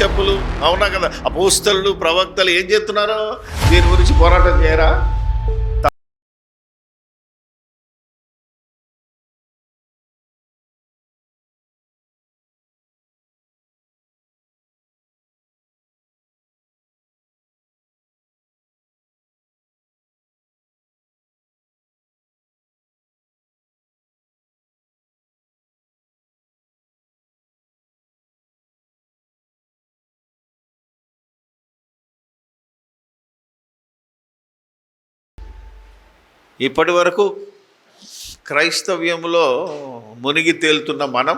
బిషపులు, అవునా కదా, అపోస్తలులు, ప్రవక్తలు ఏం చేస్తున్నారు? దీని గురించి పోరాటం చేయరా? ఇప్పటి వరకు క్రైస్తవ్యంలో మునిగి తేలుతున్న మనం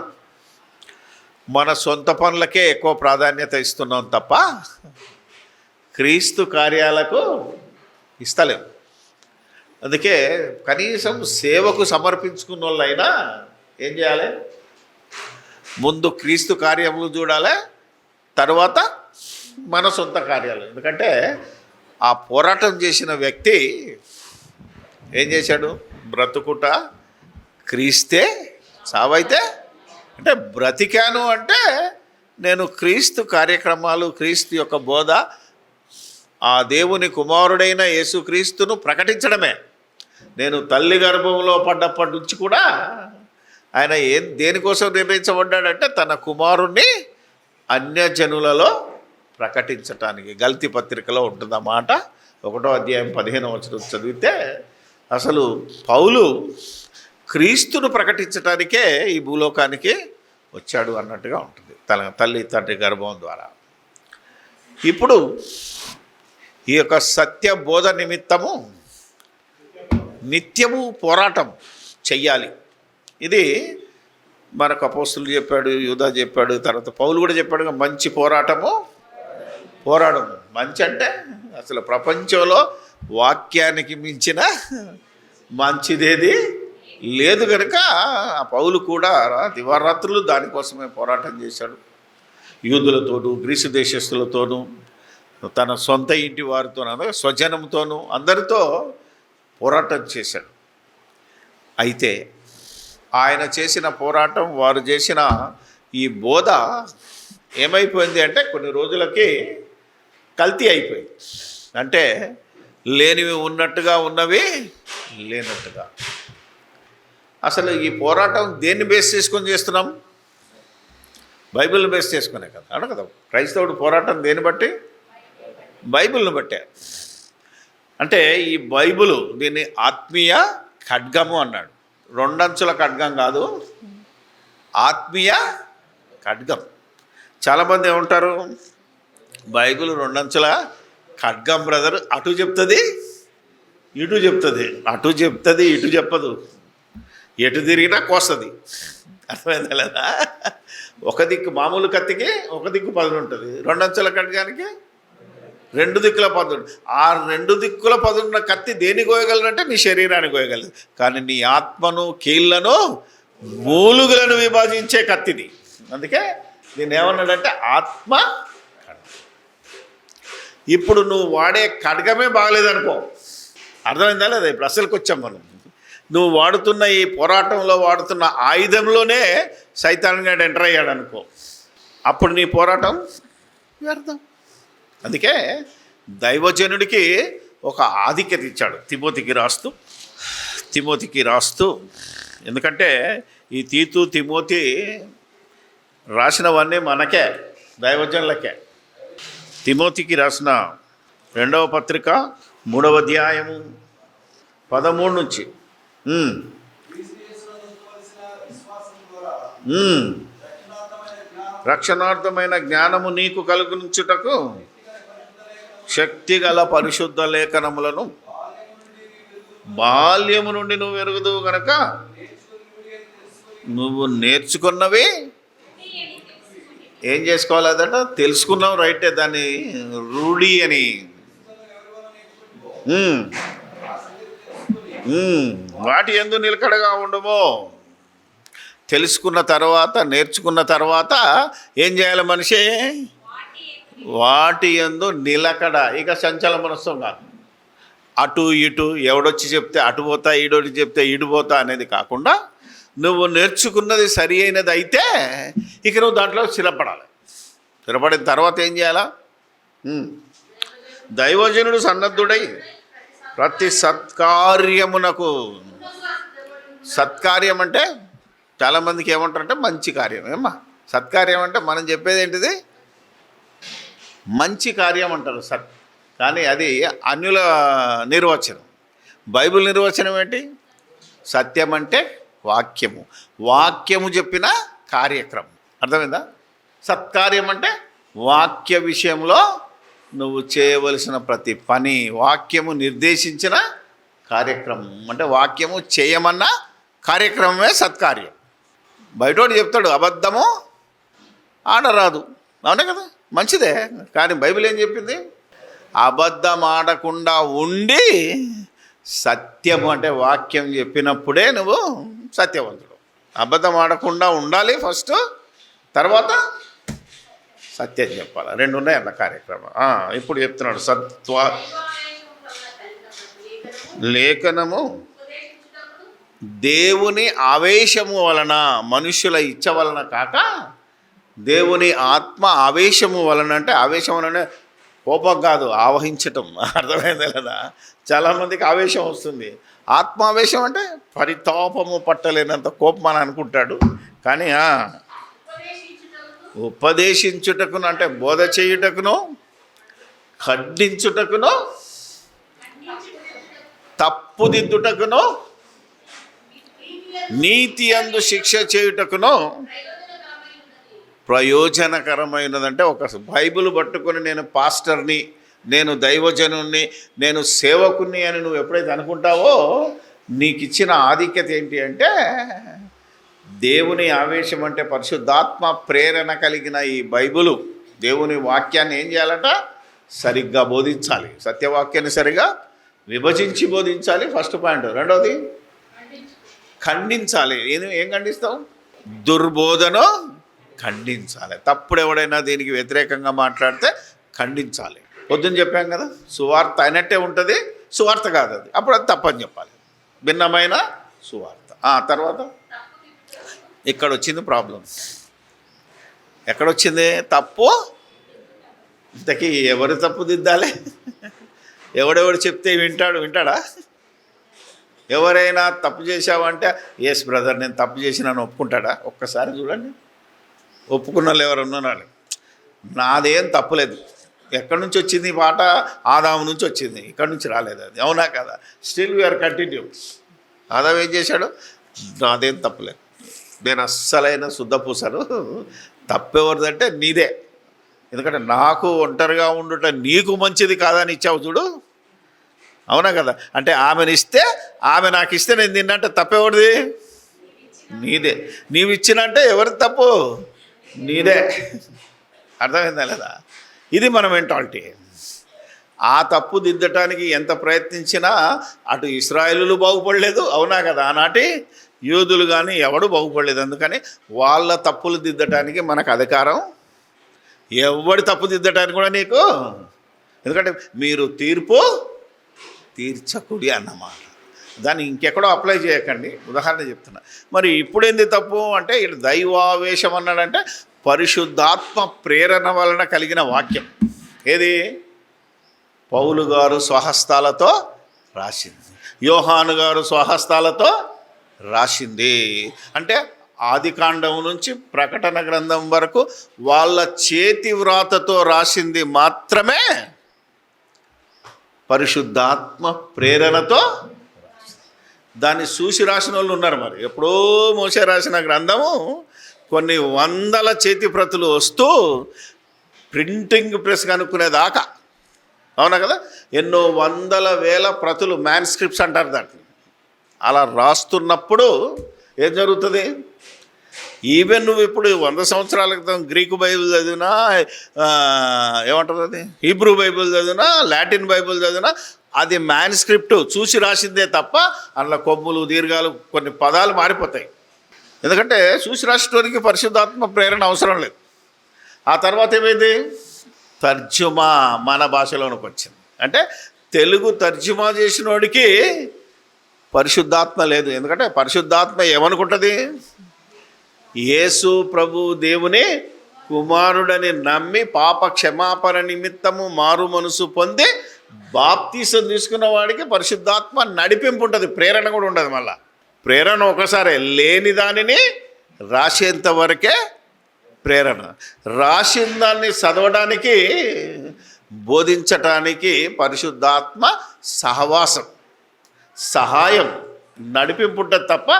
మన సొంత పనులకే ఎక్కువ ప్రాధాన్యత ఇస్తున్నాం తప్ప క్రీస్తు కార్యాలకు ఇస్తలేం. అందుకే కనీసం సేవకు సమర్పించుకున్న వాళ్ళైనా ఏం చేయాలి? ముందు క్రీస్తు కార్యములు చూడాలి, తర్వాత మన సొంత కార్యాలు. ఎందుకంటే ఆ పోరాటం చేసిన వ్యక్తి ఏం చేశాడు? బ్రతుకుట క్రీస్తే, సావైతే. అంటే బ్రతికాను అంటే నేను క్రీస్తు కార్యక్రమాలు, క్రీస్తు యొక్క బోధ, ఆ దేవుని కుమారుడైన యేసుక్రీస్తును ప్రకటించడమే. నేను తల్లి గర్భంలో పడ్డప్పటి నుంచి కూడా ఆయన దేనికోసం నిర్ణయించబడ్డాడంటే తన కుమారుణ్ణి అన్యజనులలో ప్రకటించటానికి. గల్తీ పత్రికలో ఉంటుందన్నమాట. 1వ అధ్యాయం 15వ వచనం చదివితే అసలు పౌలు క్రీస్తును ప్రకటించడానికే ఈ భూలోకానికి వచ్చాడు అన్నట్టుగా ఉంటుంది, తల్లి తండ్రి గర్భం ద్వారా. ఇప్పుడు ఈ యొక్క సత్య బోధ నిమిత్తము నిత్యము పోరాటం చెయ్యాలి. ఇది మనకు అపోస్తులు చెప్పాడు, యూదా చెప్పాడు, తర్వాత పౌలు కూడా చెప్పాడు. మంచి పోరాడము. మంచి అంటే అసలు ప్రపంచంలో వాక్యానికి మించిన మంచిదేది లేదు కనుక పౌలు కూడా దివారాత్రులు దానికోసమే పోరాటం చేశాడు. యూదులతోనూ, గ్రీసు దేశస్తులతోనూ, తన సొంత ఇంటి వారితోనూ, స్వజనంతోనూ అందరితో పోరాటం చేశాడు. అయితే ఆయన చేసిన పోరాటం, వారు చేసిన ఈ బోధ ఏమైపోయింది అంటే కొన్ని రోజులకి కల్తీ అయిపోయింది. అంటే లేనివి ఉన్నట్టుగా, ఉన్నవి లేనట్టుగా. అసలు ఈ పోరాటం దేన్ని బేస్ చేసుకొని చేస్తున్నాం? బైబిల్ని బేస్ చేసుకునే కదా, అను కదా. క్రైస్తవుడు పోరాటం దేన్ని బట్టి? బైబిల్ని బట్టే. అంటే ఈ బైబిలు దీన్ని ఆత్మీయ ఖడ్గము అన్నాడు. 2 అంచుల ఖడ్గం కాదు, ఆత్మీయ ఖడ్గం. చాలామంది ఏమంటారు, బైబిల్ 2 అంచుల ఖడ్గం బ్రదర్, అటు చెప్తుంది ఇటు చెప్తుంది, అటు చెప్తుంది ఇటు చెప్పదు, ఎటు తిరిగినా కోస్తుంది. అర్థమైందా లేదా? ఒక దిక్కు మామూలు కత్తికి ఒక దిక్కు పదును ఉంటుంది, 2 అంచుల ఖడ్గానికి 2 దిక్కుల పదును. ఆ 2 దిక్కుల పదున్న కత్తి దేన్ని కోయగలరంటే నీ శరీరాన్ని కోయగలదు, కానీ నీ ఆత్మను, కీళ్లను, మూలుగులను విభజించే కత్తిది. అందుకే దీన్ని ఏమన్నాడంటే ఆత్మ. ఇప్పుడు నువ్వు వాడే ఖడ్గమే బాగలేదనుకో, అర్థమైందా లేదా? ఇప్పుడు అసలుకి వచ్చాం మనం. నువ్వు వాడుతున్న ఈ పోరాటంలో వాడుతున్న ఆయుధంలోనే సైతాన్గాడు ఎంటర్ అయ్యాడు అనుకో, అప్పుడు నీ పోరాటం వ్యర్థం. అందుకే దైవజనుడికి ఒక ఆధిక్యత ఇచ్చాడు తిమోతికి రాస్తూ. ఎందుకంటే ఈ తీతు, తిమోతి రాసినవన్నీ మనకే, దైవజనులకే. తిమోతికి రాసిన 2వ పత్రిక 3వ అధ్యాయము 13 నుంచి రక్షణార్థమైన జ్ఞానము నీకు కలుగునుచుటకు శక్తిగల పరిశుద్ధ లేఖనములను బాల్యము నుండి నువ్వు ఎరుగుదువు గనక నువ్వు నేర్చుకున్నవి ఏం చేసుకోవాలదట? తెలుసుకున్నావు, రైటే. దాన్ని రూఢి అని, వాటి యందు నిలకడగా ఉండము. తెలుసుకున్న తర్వాత, నేర్చుకున్న తర్వాత ఏం చేయాలి మనిషి? వాటి యందు నిలకడ. ఇక సంచలన మనస్సం కాదు, అటు ఇటు ఎవడొచ్చి చెప్తే అటు పోతా, ఈడొచ్చి చెప్తే ఈడు పోతా అనేది కాకుండా నువ్వు నేర్చుకున్నది సరి అయినది అయితే ఇక నువ్వు దాంట్లో స్థిరపడాలి. స్థిరపడిన తర్వాత ఏం చేయాలా? దైవజనుడు సన్నద్ధుడై ప్రతి సత్కార్యమునకు. సత్కార్యం అంటే చాలామందికి ఏమంటారంటే మంచి కార్యం. ఏమ్మా సత్కార్యం అంటే మనం చెప్పేది ఏంటిది? మంచి కార్యం అంటారు కానీ అది అన్యుల నిర్వచనం. బైబిల్ నిర్వచనం ఏంటి? సత్యం అంటే వాక్యము, వాక్యము చెప్పిన కార్యక్రమం. అర్థమైందా? సత్కార్యం అంటే వాక్య విషయంలో నువ్వు చేయవలసిన ప్రతి పని, వాక్యము నిర్దేశించిన కార్యక్రమం. అంటే వాక్యము చేయమన్న కార్యక్రమమే సత్కార్యం. బయటోడు చెప్తాడు అబద్ధము ఆడరాదు, అవునే కదా, మంచిదే. కానీ బైబిల్ ఏం చెప్పింది? అబద్ధం ఆడకుండా ఉండి సత్యము అంటే వాక్యం చెప్పినప్పుడే నువ్వు సత్యవంతుడు. అబద్ధం ఆడకుండా ఉండాలి ఫస్ట్, తర్వాత సత్యం చెప్పాలి. రెండు ఉన్నాయి అన్న కార్యక్రమం. ఇప్పుడు చెప్తున్నాడు లేఖనము దేవుని ఆవేశము వలన, మనుష్యుల ఇచ్చ వలన కాక దేవుని ఆత్మ ఆవేశము వలన. అంటే ఆవేశం వలన కోపం కాదు, ఆవహించటం. అర్థమైంది కదా? చాలామందికి ఆవేశం వస్తుంది. ఆత్మావేశం అంటే పరితాపము పట్టలేనంత కోపం అని అనుకుంటాడు. కానీ ఉపదేశించుటకును అంటే బోధ చేయుటకును, ఖండించుటకును, తప్పుదిద్దుటకును, నీతి యందు శిక్ష చేయుటకును ప్రయోజనకరమైనదంటే. ఒక బైబిల్ పట్టుకొని నేను పాస్టర్ని, నేను దైవజనుణ్ణి, నేను సేవకుని అని నువ్వు ఎప్పుడైతే అనుకుంటావో నీకు ఇచ్చిన ఆధిక్యత ఏంటి అంటే దేవుని ఆవేశం అంటే పరిశుద్ధాత్మ ప్రేరణ కలిగిన ఈ బైబిలు, దేవుని వాక్యాన్ని ఏం చేయాలట? సరిగ్గా బోధించాలి. సత్యవాక్యాన్ని సరిగా విభజించి బోధించాలి, ఫస్ట్ పాయింట్. రెండవది ఖండించాలి. ఏం ఖండిస్తావు? దుర్బోధను ఖండించాలి. తప్పుడు ఎవడైనా దీనికి వ్యతిరేకంగా మాట్లాడితే ఖండించాలి. పొద్దున్న చెప్పాం కదా, సువార్త అయినట్టే ఉంటుంది, సువార్త కాదు అది, అప్పుడు అది తప్పని చెప్పాలి. భిన్నమైన సువార్త. తర్వాత ఇక్కడ వచ్చింది ప్రాబ్లం. ఎక్కడొచ్చింది తప్పు? ఇంతకీ ఎవరు తప్పు దిద్దాలి? ఎవడెవడు చెప్తే వింటాడా? ఎవరైనా తప్పు చేశావంటే ఎస్ బ్రదర్ నేను తప్పు చేసినాను ఒప్పుకుంటాడా? ఒక్కసారి చూడండి. ఒప్పుకున్న వాళ్ళు ఎవరన్నా నాదేం తప్పులేదు. ఎక్కడి నుంచి వచ్చింది ఈ పాట? ఆదాము నుంచి వచ్చింది, ఇక్కడి నుంచి రాలేదు. అది అవునా కదా? Still we are continue. ఆదాము ఏం చేశాడు? నాదేం తప్పులేదు, నేను అస్సలైన శుద్ధపూసను. తప్పెవరిదంటే నీదే. ఎందుకంటే నాకు ఒంటరిగా ఉండుట నీకు మంచిది కాదని ఇచ్చావు చూడు, అవునా కదా? అంటే ఆమెనిస్తే, ఆమె నాకు ఇస్తే నేను తిన్నంటే తప్పెవరిది? నీదే. నీవు ఇచ్చినంటే ఎవరిది తప్పు? నీదే. అర్థమైందా లేదా? ఇది మన మెంటాలిటీ. ఆ తప్పు దిద్దటానికి ఎంత ప్రయత్నించినా అటు ఇశ్రాయేలులు బాగుపడలేదు, అవునా కదా? ఆనాటి యూదులు కానీ ఎవడు బాగుపడలేదు. అందుకని వాళ్ళ తప్పులు దిద్దటానికి మనకు అధికారం, ఎవడి తప్పు దిద్దటానికి కూడా నీకు. ఎందుకంటే మీరు తీర్పు తీర్చకుడి అన్నమాట. దాన్ని ఇంకెక్కడో అప్లై చేయకండి, ఉదాహరణ చెప్తున్నా. మరి ఇప్పుడేంది తప్పు అంటే ఇక్కడ దైవావేశం అన్నాడంటే పరిశుద్ధాత్మ ప్రేరణ వలన కలిగిన వాక్యం. ఏది? పౌలు గారు స్వహస్తాలతో రాసింది, యోహాను గారు స్వహస్తాలతో రాసింది. అంటే ఆదికాండం నుంచి ప్రకటన గ్రంథం వరకు వాళ్ళ చేతి వ్రాతతో రాసింది మాత్రమే పరిశుద్ధాత్మ ప్రేరణతో. దాన్ని చూసి రాసిన వాళ్ళు ఉన్నారు. మరి ఎప్పుడో మోసే రాసిన గ్రంథము కొన్ని వందల చేతి ప్రతులు వస్తూ ప్రింటింగ్ ప్రెస్ కనుక్కునేదాకా, అవునా కదా? ఎన్నో వందల వేల ప్రతులు, మ్యాన్స్క్రిప్ట్స్ అంటారు దాంట్లో. అలా రాస్తున్నప్పుడు ఏం జరుగుతుంది? ఈవెన్ నువ్వు ఇప్పుడు 100 సంవత్సరాల క్రితం గ్రీకు బైబిల్ చదివినా, ఏమంటారు అది, హీబ్రూ బైబిల్ చదివినా, లాటిన్ బైబిల్ చదివినా, అది మ్యాన్స్క్రిప్ట్ చూసి రాసిందే తప్ప అందులో కొమ్ములు, దీర్ఘాలు, కొన్ని పదాలు మారిపోతాయి. ఎందుకంటే చూసి రాసేటోనికి పరిశుద్ధాత్మ ప్రేరణ అవసరం లేదు. ఆ తర్వాత ఏమైంది? తర్జుమా మన భాషలోనికి వచ్చింది. అంటే తెలుగు తర్జుమా చేసినోడికి పరిశుద్ధాత్మ లేదు. ఎందుకంటే పరిశుద్ధాత్మ ఏమనుకుంటుంది? యేసు ప్రభు దేవుని కుమారుడని నమ్మి పాప క్షమాపణ నిమిత్తము మారు మనసు పొంది బాప్తీసం తీసుకున్న వాడికి పరిశుద్ధాత్మ నడిపింపు ఉంటుంది, ప్రేరణ కూడా ఉండదు. మళ్ళా ప్రేరణ ఒకసారి, లేని దానిని రాసేంత వరకే ప్రేరణ. రాసిన దాన్ని చదవడానికి, బోధించటానికి పరిశుద్ధాత్మ సహవాసం, సహాయం, నడిపింపు ఉంటుంది తప్ప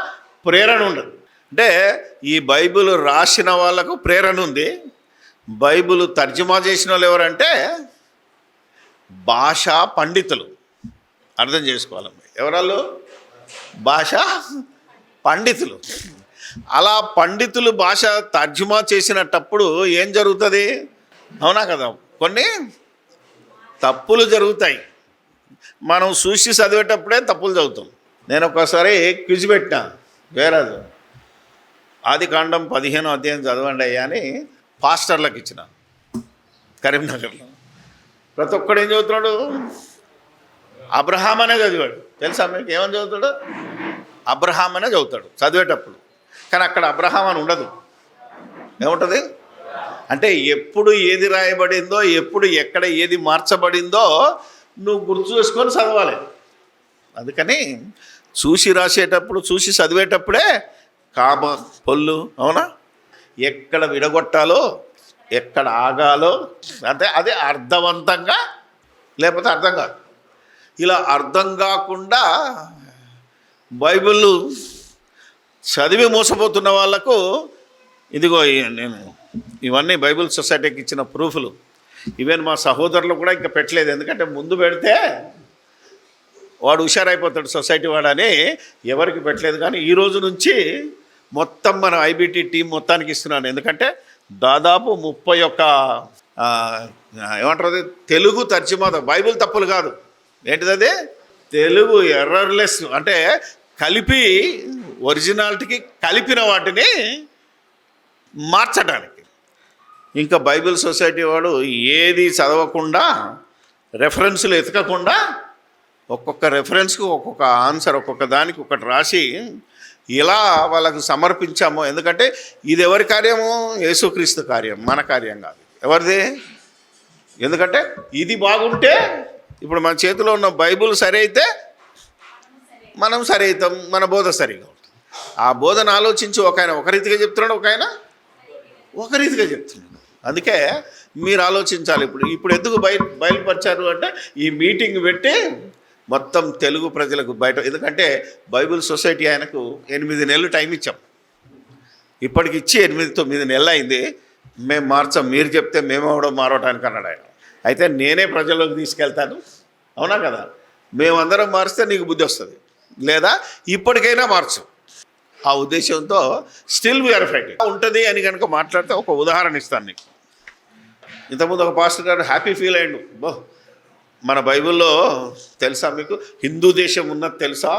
ప్రేరణ ఉండదు. అంటే ఈ బైబిల్ రాసిన వాళ్ళకు ప్రేరణ ఉంది. బైబిల్ తర్జుమా చేసిన వాళ్ళు ఎవరంటే భాషా పండితులు. అర్థం చేసుకోవాలమ్మ, ఎవరాళ్ళు? భాషా పండితులు. అలా పండితులు భాష తర్జుమా చేసినప్పుడు ఏం జరుగుతుంది? అవునా కదా, కొన్ని తప్పులు జరుగుతాయి. మనం చూసి చదివేటప్పుడే తప్పులు చదువుతాం. నేను ఒకసారి క్విజ్ పెట్టినా, వేరాజు ఆదికాండం 15వ అధ్యాయం చదవండి అయ్యా అని పాస్టర్లకు ఇచ్చిన కరీంనగర్లో. ప్రతి ఒక్కడు ఏం చదువుతున్నాడు? అబ్రహాం అనే చదివాడు. తెలుసా మీకు ఏమని చదువుతాడు? అబ్రహాం అనే చదువుతాడు చదివేటప్పుడు. కానీ అక్కడ అబ్రహాం అని ఉండదు. ఏముంటుంది అంటే ఎప్పుడు ఏది రాయబడిందో, ఎప్పుడు ఎక్కడ ఏది మార్చబడిందో నువ్వు గుర్తు చేసుకొని చదవాలి. అందుకని చూసి రాసేటప్పుడు, చూసి చదివేటప్పుడే కామ పొల్లు, అవునా, ఎక్కడ విడగొట్టాలో, ఎక్కడ ఆగాలో, అంటే అదే అర్థవంతంగా, లేకపోతే అర్థం కాదు. ఇలా అర్థం కాకుండా బైబిల్ చదివి మోసపోతున్న వాళ్లకు ఇదిగో నేను ఇవన్నీ బైబిల్ సొసైటీకి ఇచ్చిన ప్రూఫ్లు. ఈవెన్ మా సహోదరులు కూడా ఇంకా పెట్టలేదు, ఎందుకంటే ముందు పెడితే వాడు హుషారైపోతాడు సొసైటీ వాడని ఎవరికి పెట్టలేదు. కానీ ఈ రోజు నుంచి మొత్తం మన ఐబిటి టీం మొత్తానికి ఇస్తున్నాను. ఎందుకంటే దాదాపు 31 ఏమంటారు తెలుగు తర్జుమా, బైబిల్ తప్పులు కాదు, ఏంటిది అది, తెలుగు ఎర్రర్లెస్, అంటే కలిపి ఒరిజినాలిటీకి కలిపిన వాటిని మార్చడానికి. ఇంకా బైబిల్ సొసైటీ వాడు ఏది చదవకుండా, రెఫరెన్సులు ఎతకకుండా, ఒక్కొక్క రెఫరెన్స్కి ఒక్కొక్క ఆన్సర్, ఒక్కొక్క దానికి ఒకటి రాసి ఇలా వాళ్ళకు సమర్పించాము. ఎందుకంటే ఇది ఎవరి కార్యము? యేసుక్రీస్తు కార్యం, మన కార్యం కాదు. ఎవరిది? ఎందుకంటే ఇది బాగుంటే, ఇప్పుడు మన చేతిలో ఉన్న బైబిల్ సరి అయితే మనం సరి అవుతాం, మన బోధ సరిగా ఉంటుంది. ఆ బోధన ఆలోచించి ఒక ఆయన ఒక రీతిగా చెప్తున్నాడు, ఒక ఆయన ఒక రీతిగా చెప్తున్నాడు. అందుకే మీరు ఆలోచించాలి. ఇప్పుడు ఎందుకు బయలుపరిచారు అంటే ఈ మీటింగ్ పెట్టి మొత్తం తెలుగు ప్రజలకు బయట, ఎందుకంటే బైబిల్ సొసైటీ ఆయనకు 8 నెలలు టైం ఇచ్చాం. ఇప్పటికి ఇచ్చి 8-9 నెలలు అయింది. మేము మార్చాం, మీరు చెప్తే మేము అవడం మారవటానికి అన్నాడు ఆయన. అయితే నేనే ప్రజల్లోకి తీసుకెళ్తాను, అవునా కదా, మేమందరం మారిస్తే నీకు బుద్ధి వస్తుంది, లేదా ఇప్పటికైనా మార్చు. ఆ ఉద్దేశంతో స్టిల్ వీఆర్ ఫైటింగ్ ఉంటుంది అని కనుక మాట్లాడితే ఒక ఉదాహరణ ఇస్తాను నీకు. ఇంతకుముందు ఒక పాస్టర్ గారు హ్యాపీ ఫీల్ అయ్యిండు, మన బైబిల్లో తెలుసా మీకు హిందూ దేశం ఉన్నది తెలుసా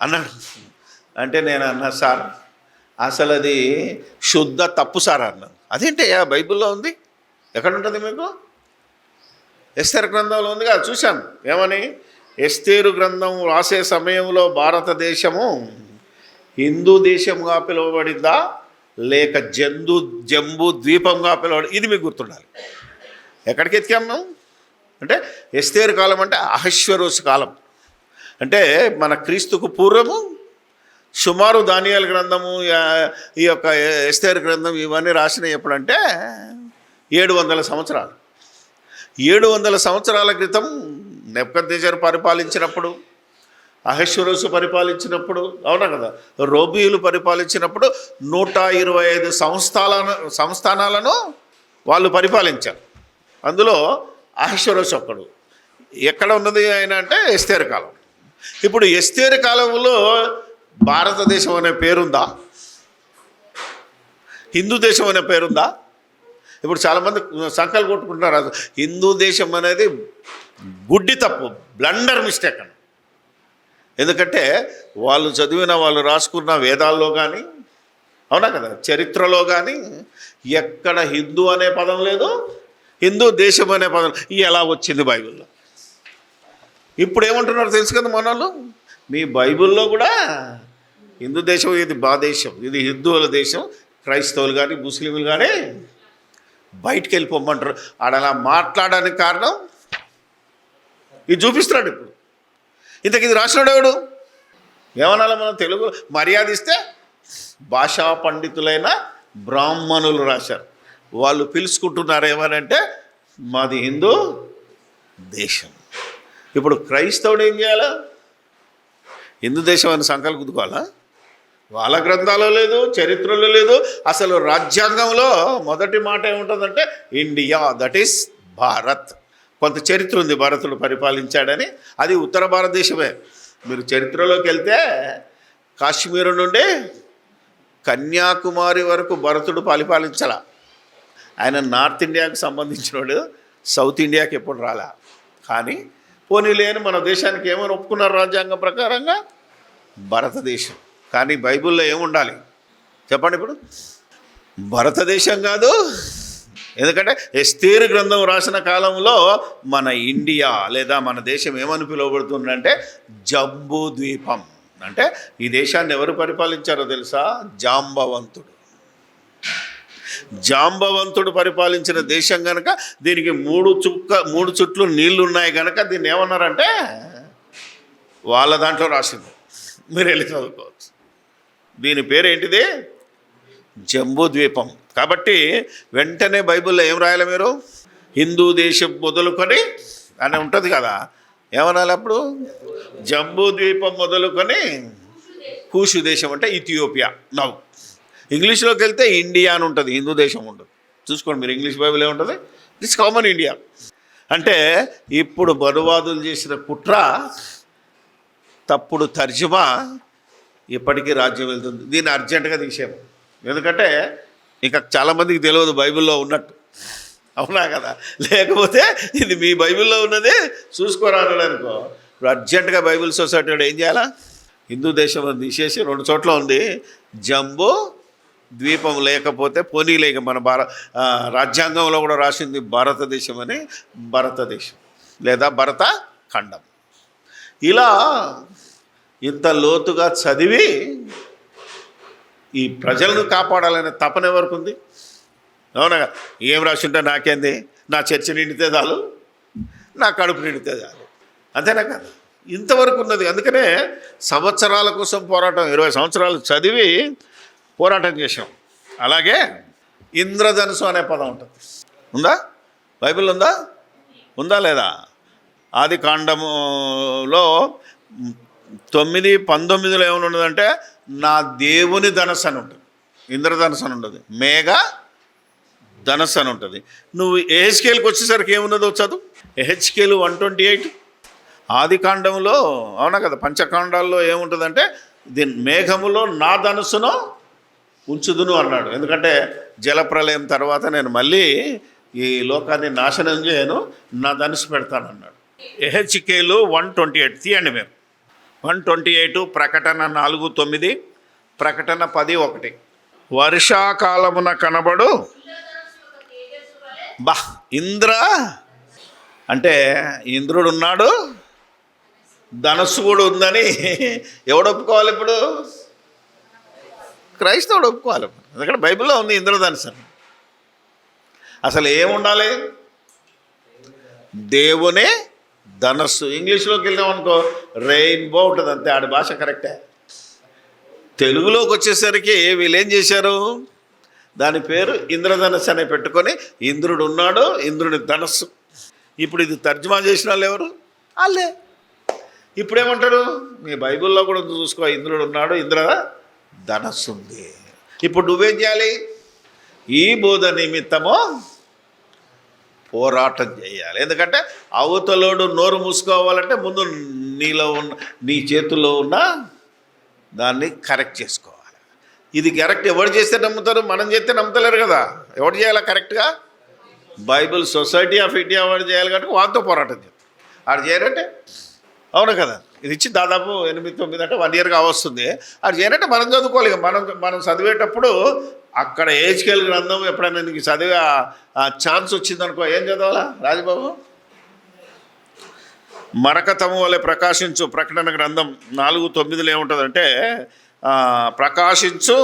అన్నాడు. అంటే నేను అన్నా, సార్ అసలు అది శుద్ధ తప్పు సార్ అన్నాను. అదేంటి బైబిల్లో ఉంది, ఎక్కడ ఉంటుంది మీకు? ఎస్తేరు గ్రంథంలో ఉంది కదా, చూశాను. ఏమని? ఎస్తేరు గ్రంథం రాసే సమయంలో భారతదేశము హిందూ దేశంగా పిలువబడిందా లేక జంబూ ద్వీపంగా పిలువబడి, ఇది మీకు గుర్తుండాలి. ఎక్కడికి ఎత్తికాం మేము అంటే ఎస్తేరు కాలం అంటే అహశ్వరోషు కాలం. అంటే మన క్రీస్తుకు పూర్వము సుమారు దానియేలు గ్రంథము, ఈ యొక్క ఎస్తేరు గ్రంథం ఇవన్నీ రాసినవి ఎప్పుడంటే 700 సంవత్సరాలు. 700 సంవత్సరాల క్రితం నెబుకద్నెజరు పరిపాలించినప్పుడు, అహశ్వరోషు పరిపాలించినప్పుడు, అవునా కదా, రోబీయులు పరిపాలించినప్పుడు 125 సంస్థానాలను వాళ్ళు పరిపాలించారు. అందులో అహశ్వరోషు ఒక్కడు. ఎక్కడ ఉన్నది ఆయన అంటే ఎస్తేరు కాలం. ఇప్పుడు ఎస్తేరు కాలంలో భారతదేశం అనే పేరుందా? హిందూ దేశం అనే పేరుందా? ఇప్పుడు చాలామంది సంకలు కొట్టుకుంటున్నారు. హిందూ దేశం అనేది గుడ్డి తప్పు, బ్లండర్ మిస్టేక్ అని. ఎందుకంటే వాళ్ళు చదివిన, వాళ్ళు రాసుకున్న వేదాల్లో కానీ, అవునా కదా, చరిత్రలో కానీ ఎక్కడ హిందూ అనే పదం లేదు, హిందూ దేశం అనే పదం. ఎలా వచ్చింది బైబిల్లో? ఇప్పుడు ఏమంటున్నారు తెలుసు కదా మన వాళ్ళు, మీ బైబిల్లో కూడా హిందూ దేశం, ఇది దేశం, ఇది హిందువుల దేశం, క్రైస్తవులు కానీ ముస్లింలు కానీ బయటికి వెళ్ళిపోమంటారు. ఆడలా మాట్లాడడానికి కారణం ఇది చూపిస్తున్నాడు. ఇప్పుడు ఇంతకు ఇది రాసినాడు ఎవడు? ఏమనాలి మనం తెలుగు మర్యాద ఇస్తే భాషా పండితులైన బ్రాహ్మణులు రాశారు. వాళ్ళు పిలుచుకుంటున్నారు ఏమనంటే మాది హిందూ దేశం. ఇప్పుడు క్రైస్తవుడు ఏం చేయాలా? హిందూ దేశం అని సంకల్పం గుద్దుకోవాలా? వాళ్ళ గ్రంథాల్లో లేదు, చరిత్రలో లేదు. అసలు రాజ్యాంగంలో మొదటి మాట ఏముంటుందంటే ఇండియా, దట్ ఈస్ భారత్. కొంత చరిత్ర ఉంది భరతుడు పరిపాలించాడని, అది ఉత్తర భారతదేశమే. మీరు చరిత్రలోకి వెళ్తే కాశ్మీరు నుండి కన్యాకుమారి వరకు భరతుడు పరిపాలించాల. ఆయన నార్త్ ఇండియాకు సంబంధించినోడు, సౌత్ ఇండియాకి ఎప్పుడు రాలా. కానీ పోనీ లేని మన దేశానికి ఏమని ఒప్పుకున్నారు రాజ్యాంగం ప్రకారంగా? భారతదేశం. కానీ బైబిల్లో ఏముండాలి చెప్పండి? ఇప్పుడు భారతదేశం కాదు. ఎందుకంటే ఎస్తేరు గ్రంథం రాసిన కాలంలో మన ఇండియా లేదా మన దేశం ఏమని పిలువబడుతుందంటే జంబూ ద్వీపం. అంటే ఈ దేశాన్ని ఎవరు పరిపాలించారో తెలుసా? జాంబవంతుడు. జాంబవంతుడు పరిపాలించిన దేశం కనుక దీనికి 3 చుట్లు నీళ్లు ఉన్నాయి కనుక దీన్ని ఏమన్నారంటే వాళ్ళ దాంట్లో రాసింది. మీరు వెళ్ళి చదువుకోవచ్చు. దీని పేరు ఏంటిది? జంబూ ద్వీపం. కాబట్టి వెంటనే బైబిల్లో ఏం రాయాలి మీరు? హిందూ దేశం మొదలుకొని అని ఉంటుంది కదా, ఏమనాలి అప్పుడు? జంబూ ద్వీపం మొదలుకొని కూషు దేశం అంటే ఇథియోపియా. నవ్వు ఇంగ్లీష్లోకి వెళ్తే ఇండియా అని ఉంటుంది, హిందూ దేశం ఉంటుంది. చూసుకోండి మీరు, ఇంగ్లీష్ బైబిల్ ఏముంటుంది? It's common India. అంటే ఇప్పుడు బరువాదులు చేసిన కుట్ర, తప్పుడు తర్జుమా ఇప్పటికీ రాజ్యం వెళ్తుంది. దీన్ని అర్జెంటుగా తీసేము. ఎందుకంటే ఇంకా చాలామందికి తెలియదు బైబిల్లో ఉన్నట్టు. అవునా కదా? లేకపోతే ఇది మీ బైబిల్లో ఉన్నది చూసుకోరాను అనుకో. ఇప్పుడు అర్జెంటుగా బైబిల్ సొసైటీ ఏం చేయాలా? హిందూ దేశం అని తీసేసి 2 చోట్ల ఉంది జంబూ ద్వీపం. లేకపోతే పోనీ లేక మన రాజ్యాంగంలో కూడా రాసింది భారతదేశం అని, భారతదేశం లేదా భరత ఖండం. ఇలా ఇంత లోతుగా చదివి ఈ ప్రజలను కాపాడాలనే తపన ఎవరికి ఉంది? అవునా? ఏం రాసింటే నాకేంది, నా చర్చ నిండితే చాలు, నా కడుపు నిండితే చాలు, అంతేనా కదా? ఇంతవరకు ఉన్నది. అందుకనే సంవత్సరాల కోసం పోరాటం, 20 సంవత్సరాలు చదివి పోరాటం చేశాం. అలాగే ఇంద్రధనుసు అనే పదం ఉంటుంది. ఉందా? బైబిల్ ఉందా? ఉందా లేదా? ఆది కాండములో 9:19 ఏమైనా ఉన్నదంటే నా దేవుని ధనస్సు అని ఉంటుంది, ఇంద్రధనస్సు అని ఉంటుంది, మేఘ ధనస్సు అని ఉంటుంది. నువ్వు ఎహెచ్కేల్కి వచ్చేసరికి ఏమున్నదో చదువు. ఎహెచ్కేలు 128. ఆది కాండంలో అవునా కదా, పంచకాండాల్లో ఏముంటుందంటే దీని మేఘములో నా ధనుస్సును ఉంచుదును అన్నాడు. ఎందుకంటే జలప్రలయం తర్వాత నేను మళ్ళీ ఈ లోకాన్ని నాశనం చేయను, నా ధనుసు పెడతానన్నాడు. ఎహెచ్కేలు 128 తీయండి మీరు. 128, ప్రకటన 4:9, ప్రకటన 10:1. వర్షాకాలమున కనబడు ఇంద్ర అంటే ఇంద్రుడు ఉన్నాడు, ధనస్సు కూడా ఉందని ఎవడు ఒప్పుకోవాలి? ఇప్పుడు క్రైస్తవుడు ఒప్పుకోవాలి. ఎందుకంటే బైబిల్లో ఉంది ఇంద్రధనుస్సు. అసలు ఏముండాలి? దేవునే ధనస్సు. ఇంగ్లీష్లోకి వెళ్ళాం అనుకో రెయిన్బో ఉంటుంది, అంతే. ఆడి భాష కరెక్టే. తెలుగులోకి వచ్చేసరికి వీళ్ళు ఏం చేశారు? దాని పేరు ఇంద్రధనస్సు అని పెట్టుకొని ఇంద్రుడు ఉన్నాడు, ఇంద్రుడి ధనస్సు. ఇప్పుడు ఇది తర్జుమా చేసిన వాళ్ళు ఎవరు? వాళ్ళే. ఇప్పుడేమంటాడు? మీ బైబిల్లో కూడా చూసుకో, ఇంద్రుడు ఉన్నాడు, ఇంద్ర ధనస్సు ఉంది. ఇప్పుడు నువ్వేం చేయాలి? ఈ బోధ నిమిత్తము పోరాటం చేయాలి. ఎందుకంటే అవతలోడు నోరు మూసుకోవాలంటే ముందు నీ చేతుల్లో ఉన్న దాన్ని కరెక్ట్ చేసుకోవాలి. ఇది కరెక్ట్ ఎవరు చేస్తే నమ్ముతారు? మనం చేస్తే నమ్ముతలేరు కదా. ఎవరు చేయాలి కరెక్ట్గా? బైబిల్ సొసైటీ ఆఫ్ ఇండియా వాడు చేయాలి కాబట్టి వాళ్ళతో పోరాటం చేస్తారు. ఆడు చేయరంటే అవును కదా. ఇది ఇచ్చి దాదాపు 8-9 అంటే 1 ఇయర్గా వస్తుంది. అది చేయనంటే మనం చదువుకోవాలి. మనం చదివేటప్పుడు అక్కడ ఏజ్కేల్ గ్రంథం ఎప్పుడైనా నీకు చదివే ఛాన్స్ వచ్చిందనుకో ఏం చదవాలా రాజబాబు? మరకతము వలె ప్రకాశించు, ప్రకటన గ్రంథం 4:9 ఏముంటుందంటే ప్రకాశించు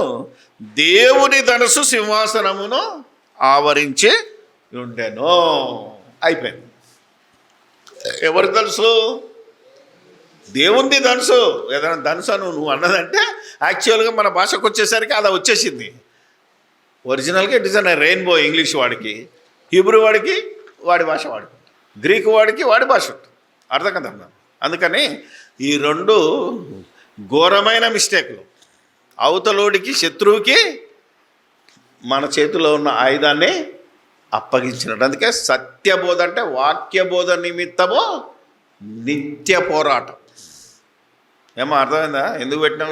దేవుని ధనస్సు సింహాసనమును ఆవరించి ఉండెను. అయిపోయింది. ఎవరు తెలుసు? దేవుంది ధనుసు. ఏదైనా ధనుసు నువ్వు అన్నదంటే యాక్చువల్గా మన భాషకు వచ్చేసరికి అలా వచ్చేసింది. ఒరిజినల్గా it is an rainbow. English వాడికి, హీబ్రూ వాడికి వాడి భాష వాడుకుంటాం, గ్రీకు వాడికి వాడి భాష ఉంటుంది. అర్థం కదా? అందుకని ఈ రెండు ఘోరమైన మిస్టేక్లు. అవతలోడికి, శత్రువుకి మన చేతిలో ఉన్న ఆయుధాన్ని అప్పగించినట్టు. అందుకే సత్యబోధ అంటే వాక్యబోధ నిమిత్తము నిత్య పోరాటం. ఏమో అర్థమైందా? ఎందుకు పెట్టినాం?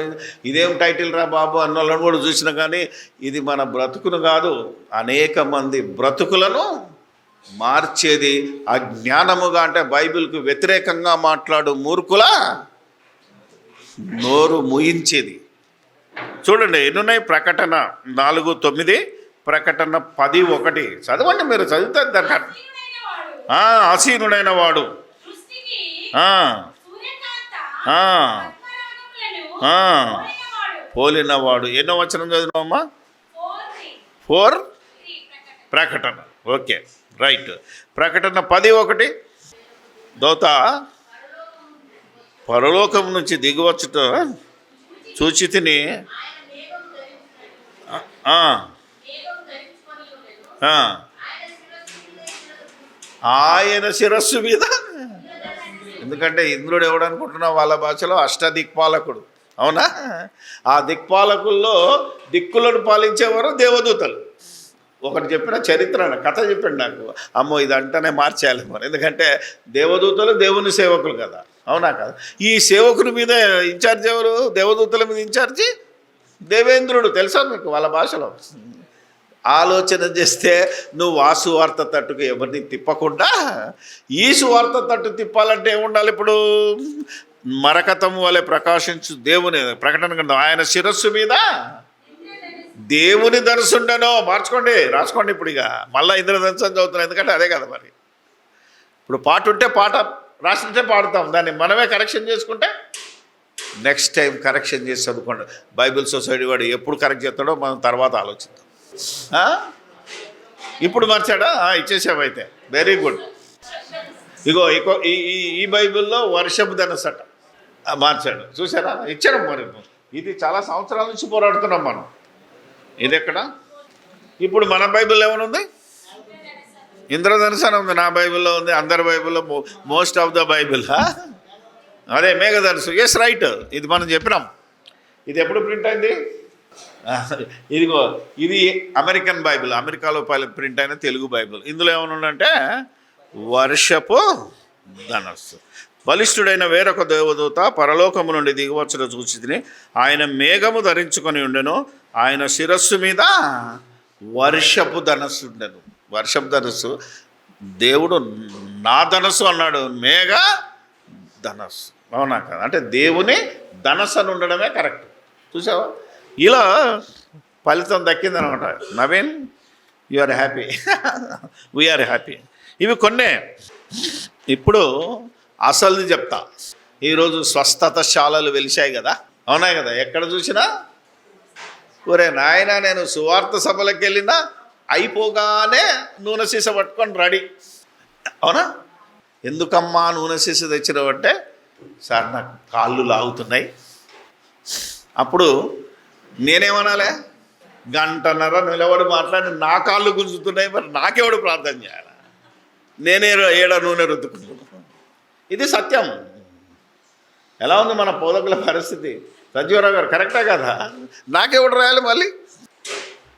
ఇదేం టైటిల్ రా బాబు అన్న వాళ్ళని కూడా చూసినా కానీ ఇది మన బ్రతుకును కాదు, అనేక మంది బ్రతుకులను మార్చేది. అజ్ఞానముగా అంటే బైబిల్కు వ్యతిరేకంగా మాట్లాడు మూర్ఖుల నోరు ముయించేది. చూడండి ఎన్నున్నాయి. ప్రకటన 4:9, ప్రకటన 10:1 చదవండి. మీరు చదివితే దానికి ఆసీనుడైన వాడు పోలినవాడు. ఎన్నో వచనం చదివినామమ్మా? 4 ప్రకటన. Okay, right. ప్రకటన 10:1 దోత పరలోకం నుంచి దిగువచ్చుట చూచి తిని ఆయన శిరస్సు మీద. ఎందుకంటే ఇంద్రుడు ఎవడనుకుంటున్నావు? వాళ్ళ భాషలో అష్టదిక్పాలకుడు. అవునా? ఆ దిక్పాలకుల్లో దిక్కులను పాలించేవారు దేవదూతలు. ఒకటి చెప్పిన చరిత్ర కథ చెప్పండి నాకు. అమ్మో ఇది అంటేనే మార్చేయాలి మరి. ఎందుకంటే దేవదూతలు దేవుని సేవకులు కదా. అవునా కదా? ఈ సేవకుని మీద ఇన్ఛార్జ్ ఎవరు? దేవదూతల మీద ఇన్ఛార్జి దేవేంద్రుడు. తెలుసా మీకు వాళ్ళ భాషలో? ఆలోచన చేస్తే నువ్వు ఆ సువార్త తట్టుకు ఎవరిని తిప్పకుండా ఈ సువార్త తట్టు తిప్పాలంటే ఏముండాలి? ఇప్పుడు మరకతము వలె ప్రకాశించు దేవుని, ప్రకటన గ్రంథం, ఆయన శిరస్సు మీద దేవుని ధనుసు ఉండెను. మార్చుకోండి, రాసుకోండి. ఇప్పుడు ఇక మళ్ళీ ఇంద్రధనుసు అని చదువుతున్నాం. ఎందుకంటే అదే కదా మరి. ఇప్పుడు పాట ఉంటే పాట, రాసింటే పాడుతాం. దాన్ని మనమే కరెక్షన్ చేసుకుంటే నెక్స్ట్ టైం కరెక్షన్ చేసి చదువుకోండి. బైబిల్ సొసైటీ వాడు ఎప్పుడు కరెక్ట్ చేస్తాడో మనం తర్వాత ఆలోచిద్దాం. ఇప్పుడు మార్చాడా? ఇచ్చేసామైతే వెరీ గుడ్. ఇగో ఈ బైబిల్లో వర్షపు ధనుసు అట మార్చాడు. చూసారా? ఇచ్చాడు. మరి ఇది చాలా సంవత్సరాల నుంచి పోరాడుతున్నాం మనం. ఇది ఎక్కడ? ఇప్పుడు మన బైబిల్లో ఏమైనా ఇంద్రధనుసు అని ఉంది. నా బైబిల్లో ఉంది. అందరి బైబిల్లో, మోస్ట్ ఆఫ్ ద బైబిల్ అదే మేఘధనుసు. Yes, right. ఇది మనం చెప్పినాం. ఇది ఎప్పుడు ప్రింట్ అయింది? ఇదిగో ఇది అమెరికన్ బైబిల్, అమెరికాలో ప్రింట్ అయిన తెలుగు బైబిల్. ఇందులో ఏమనుందంటే వర్షపు ధనస్సు. బలిష్ఠుడైన వేరొక దేవదూత పరలోకము నుండి దిగువచ్చుట చూచి తిని ఆయన మేఘము ధరించుకొని ఉండెను. ఆయన శిరస్సు మీద వర్షపు ధనస్సు ఉండెను. వర్షపు ధనస్సు. దేవుడు నా ధనస్సు అన్నాడు, మేఘ ధనస్సు. అవునా కదా? అంటే దేవుని ధనస్సు అని ఉండడమే కరెక్ట్. చూసావా? ఇలా ఫలితం దక్కిందనమాట. Naveen, you are happy, we are happy. ఇవి కొన్నే. ఇప్పుడు అసలుది చెప్తా. ఈరోజు స్వస్థత శాలలు వెలిశాయి కదా. అవునాయి కదా? ఎక్కడ చూసినా ఒరే నాయన, నేను సువార్త సభలకు వెళ్ళినా అయిపోగానే నూనె సీస పట్టుకొని రెడీ. అవునా? ఎందుకమ్మా నూనె సీస తెచ్చినావంటే, సార్ నాకు కాళ్ళు లాగుతున్నాయి. అప్పుడు నేనేమనాలే? గంటన్నర నిలబడి మాట్లాడి నా కాళ్ళు గుంజుతున్నాయి, మరి నాకెవడు ప్రార్థన చేయాలి? నేనే ఏడ నూనె రుద్దుకున్నాను. ఇది సత్యం. ఎలా ఉంది మన బోధకుల పరిస్థితి? సజీవరావు గారు కరెక్టా కదా? నాకెవడు రాయాలి మళ్ళీ?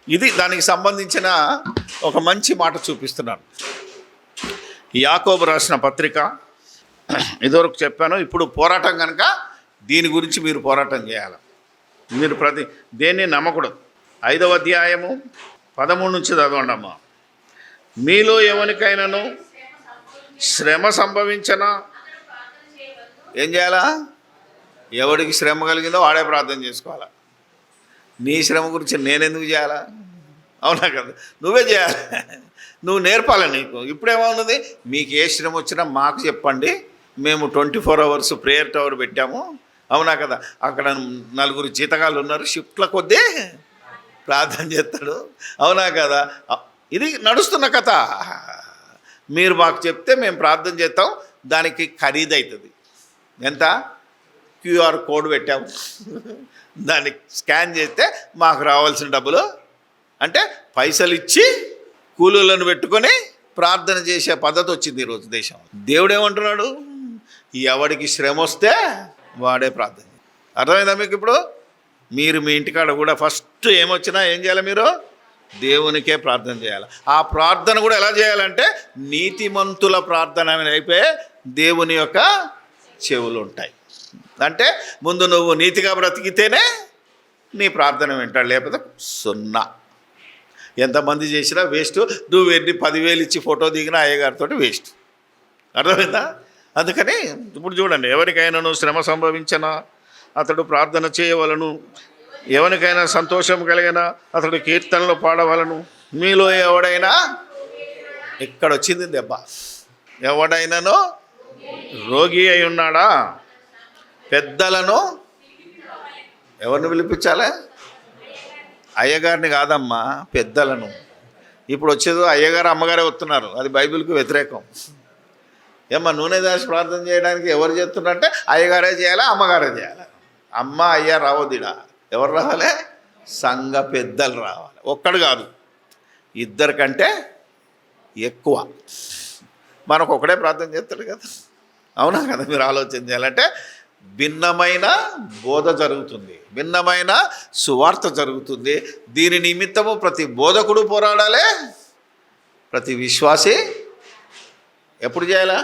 ఇది దానికి సంబంధించిన ఒక మంచి మాట చూపిస్తున్నాను. యాకోబు రాసిన పత్రిక, ఇదివరకు చెప్పాను. ఇప్పుడు పోరాటం కనుక దీని గురించి మీరు పోరాటం చేయాలి. మీరు దేన్ని నమ్మకూడదు. 5వ అధ్యాయము 13 నుంచి చదవండి అమ్మా. మీలో ఎవరికైనాను శ్రమ సంభవించనా ఏం చేయాలా? ఎవడికి శ్రమ కలిగిందో వాడే ప్రార్థన చేసుకోవాలా. నీ శ్రమ గురించి నేనెందుకు చేయాలా? అవునా కదా? నువ్వే చేయాలి. నువ్వు నేర్పాలి. నీకు ఇప్పుడేమవుతుంది? మీకు ఏ శ్రమ వచ్చినా మాకు చెప్పండి, మేము 24 hours ప్రేయర్ టవర్ పెట్టాము. అవునా కదా? అక్కడ 4 జీతగాళ్ళు ఉన్నారు, షిఫ్ట్ల కొద్దీ ప్రార్థన చేస్తాడు. అవునా కదా? ఇది నడుస్తున్న కథ. మీరు మాకు చెప్తే మేము ప్రార్థన చేస్తాం, దానికి ఖరీదు అవుతుంది. ఎంత? క్యూఆర్ కోడ్ పెట్టాము, దాన్ని స్కాన్ చేస్తే మాకు రావాల్సిన డబ్బులు, అంటే పైసలు ఇచ్చి కూలీలను పెట్టుకొని ప్రార్థన చేసే పద్ధతి వచ్చింది ఈరోజు దేశం. దేవుడు ఏమంటున్నాడు? ఎవడికి శ్రమ వస్తే వాడే ప్రార్థన. అర్థమైందా మీకు? ఇప్పుడు మీరు మీ ఇంటికాడ కూడా ఫస్ట్ ఏమొచ్చినా ఏం చేయాలి? మీరు దేవునికే ప్రార్థన చేయాలి. ఆ ప్రార్థన కూడా ఎలా చేయాలంటే నీతిమంతుల ప్రార్థన అని అయిపోయి దేవుని యొక్క చెవులు ఉంటాయి. అంటే ముందు నువ్వు నీతిగా బ్రతికితేనే నీ ప్రార్థన వింటాడు, లేకపోతే సున్నా. ఎంతమంది చేసినా వేస్ట్. నువ్వు ఎన్ని 10,000 ఇచ్చి ఫోటో దిగినా అయ్యగారితో వేస్ట్. అర్థమైందా? అందుకని ఇప్పుడు చూడండి, ఎవరికైనా శ్రమ సంభవించినా అతడు ప్రార్థన చేయవలను, ఎవరికైనా సంతోషం కలిగినా అతడు కీర్తనలు పాడవలను. మీలో ఎవడైనా, ఇక్కడ వచ్చింది దెబ్బ, ఎవడైనానో రోగి అయి ఉన్నాడా? పెద్దలను ఎవరిని పిలిపించాలి? అయ్యగారిని కాదమ్మా, పెద్దలను. ఇప్పుడు వచ్చేదో అయ్యగారు అమ్మగారే వస్తున్నారు, అది బైబిల్కి వ్యతిరేకం. ఏమ్మా నూనె దాసి ప్రార్థన చేయడానికి ఎవరు చేస్తున్నారంటే అయ్యగారే చేయాలా, అమ్మగారే చేయాలి. అమ్మ అయ్య రావద్దుడా. ఎవరు రావాలి? సంఘ పెద్దలు రావాలి. ఒక్కడు కాదు, ఇద్దరు కంటే ఎక్కువ. మనకు ఒకడే ప్రార్థన చేస్తాడు కదా, అవునా కదా? మీరు ఆలోచన చేయాలంటే భిన్నమైన బోధ జరుగుతుంది, భిన్నమైన సువార్త జరుగుతుంది. దీని నిమిత్తము ప్రతి బోధకుడు పోరాడాలి, ప్రతి విశ్వాసి ఎప్పుడు చేయాలా?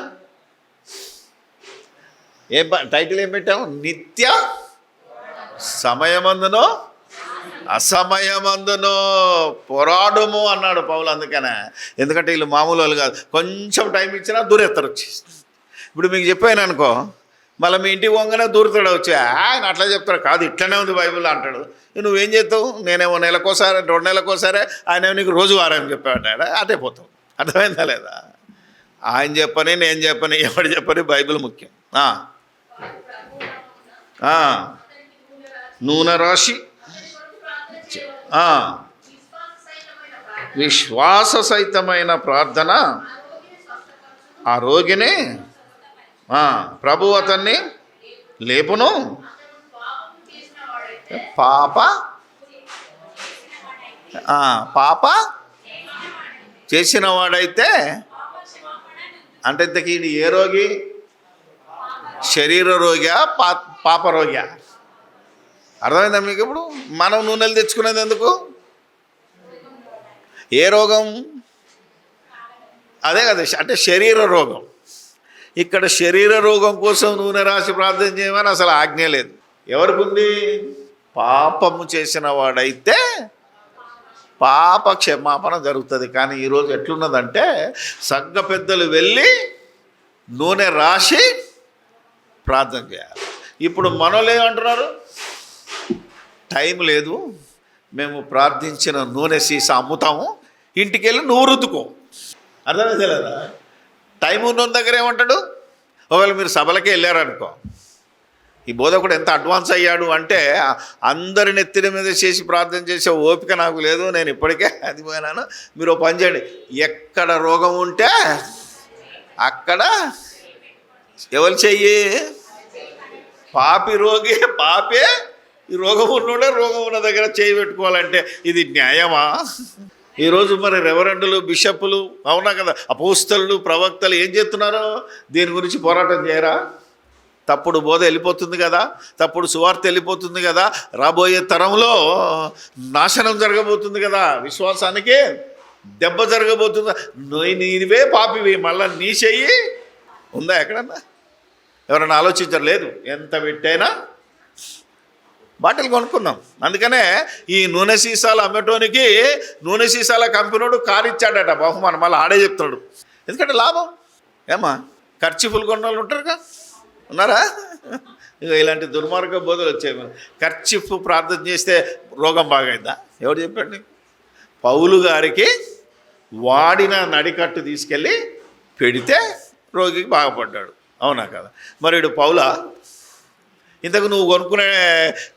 టైటిల్ ఏం పెట్టాము? నిత్య సమయమందునో అసమయమందునో పోరాడము అన్నాడు పౌలు. అందుకనే, ఎందుకంటే వీళ్ళు మామూలు వాళ్ళు కాదు, కొంచెం టైం ఇచ్చినా దూరెత్తారు వచ్చి. ఇప్పుడు మీకు చెప్పాను అనుకో, మళ్ళీ మీ ఇంటికి పోగానే దూరుతాడు వచ్చి, ఆయన అట్లా చెప్తాడు కాదు, ఇట్లనే ఉంది బైబిల్ అంటాడు. నువ్వేం చేస్తావు? నేనేమో నెలకోసారి 2 నెలలకోసారి, ఆయన నీకు రోజు వారం చెప్పాడు, అదే పోతావు. అర్థమైందా లేదా? ఆయన చెప్పని నేను చెప్పని ఎవడు చెప్పని బైబిల్ ముఖ్యం. నూనె రాశి విశ్వాస సహితమైన ప్రార్థన ఆ రోగిని ప్రభు అతన్ని లేపును. పాప చేసిన వాడైతే, అంటే ఇంతకీ ఏ రోగి? శరీర రోగా, పాప రోగా? అర్థమైందా మీకు? ఇప్పుడు మనం నూనెలు తెచ్చుకునేది ఎందుకు? ఏ రోగం? అదే కదా, అంటే శరీర రోగం. ఇక్కడ శరీర రోగం కోసం నూనె రాసి ప్రార్థన చేయమని అసలు ఆజ్ఞ లేదు. ఎవరికి ఉంది? పాపము చేసిన వాడైతే పాప క్షమాపణ జరుగుతుంది. కానీ ఈరోజు ఎట్లున్నదంటే సంఘ పెద్దలు వెళ్ళి నూనె రాసి ప్రార్థన చేయాలి. ఇప్పుడు మనోళ్ళు ఏమంటున్నారు? టైం లేదు, మేము ప్రార్థించిన నూనె సీసా అమ్ముతాము, ఇంటికి వెళ్ళి నువ్వు రుద్దుకో. అర్థమైతే లేదా? టైం ఉన్న దగ్గర ఏమంటాడు? ఒకవేళ మీరు సభలకే వెళ్ళారనుకో, ఈ బోధకుడు ఎంత అడ్వాన్స్ అయ్యాడు అంటే అందరి నెత్తిన మీద చేసి ప్రార్థన చేసే ఓపిక నాకు లేదు, నేను ఇప్పటికే అది పోయినాను. మీరు పని చేయండి, ఎక్కడ రోగం ఉంటే అక్కడ ఎవరు చెయ్యి? పాపి రోగి, పాపే ఈ రోగం ఉన్నోడే రోగం ఉన్న దగ్గర చేయి పెట్టుకోవాలంటే ఇది న్యాయమా? ఈరోజు మరి రెవరెండులు, బిషప్పులు, అవునా కదా, అపోస్తలులు, ప్రవక్తలు ఏం చేస్తున్నారు? దీని గురించి పోరాటం చేయరా? తప్పుడు బోధ వెళ్ళిపోతుంది కదా, తప్పుడు సువార్త వెళ్ళిపోతుంది కదా, రాబోయే తరంలో నాశనం జరగబోతుంది కదా, విశ్వాసానికి దెబ్బ జరగబోతుంది. నీవే పాపివి, మళ్ళీ నీ చెయ్యి ఉందా ఎక్కడన్నా? ఎవరన్నా ఆలోచించరు? లేదు. ఎంత పెట్టైనా బాటిల్ కొనుక్కుందాం. అందుకనే ఈ నూనె సీసాలు అమ్మటోనికి నూనె సీసాల కంపెనీడు కారు ఇచ్చాడట బహుమానం. మళ్ళీ ఆడే చెప్తాడు, ఎందుకంటే లాభం. ఏమా ఖర్చీఫులు కొన్న వాళ్ళు ఉంటారుగా, ఉన్నారా? ఇక ఇలాంటి దుర్మార్గ బోధలు వచ్చాయి. ఖర్చీఫ్ ప్రార్థన చేస్తే రోగం బాగైందా? ఎవరు చెప్పండి? పౌలు గారికి వాడిన నడికట్టు తీసుకెళ్ళి పెడితే రోగికి బాగుపడ్డాడు, అవునా కదా? మరి వీడు పౌలా? ఇంతకు నువ్వు కొనుక్కునే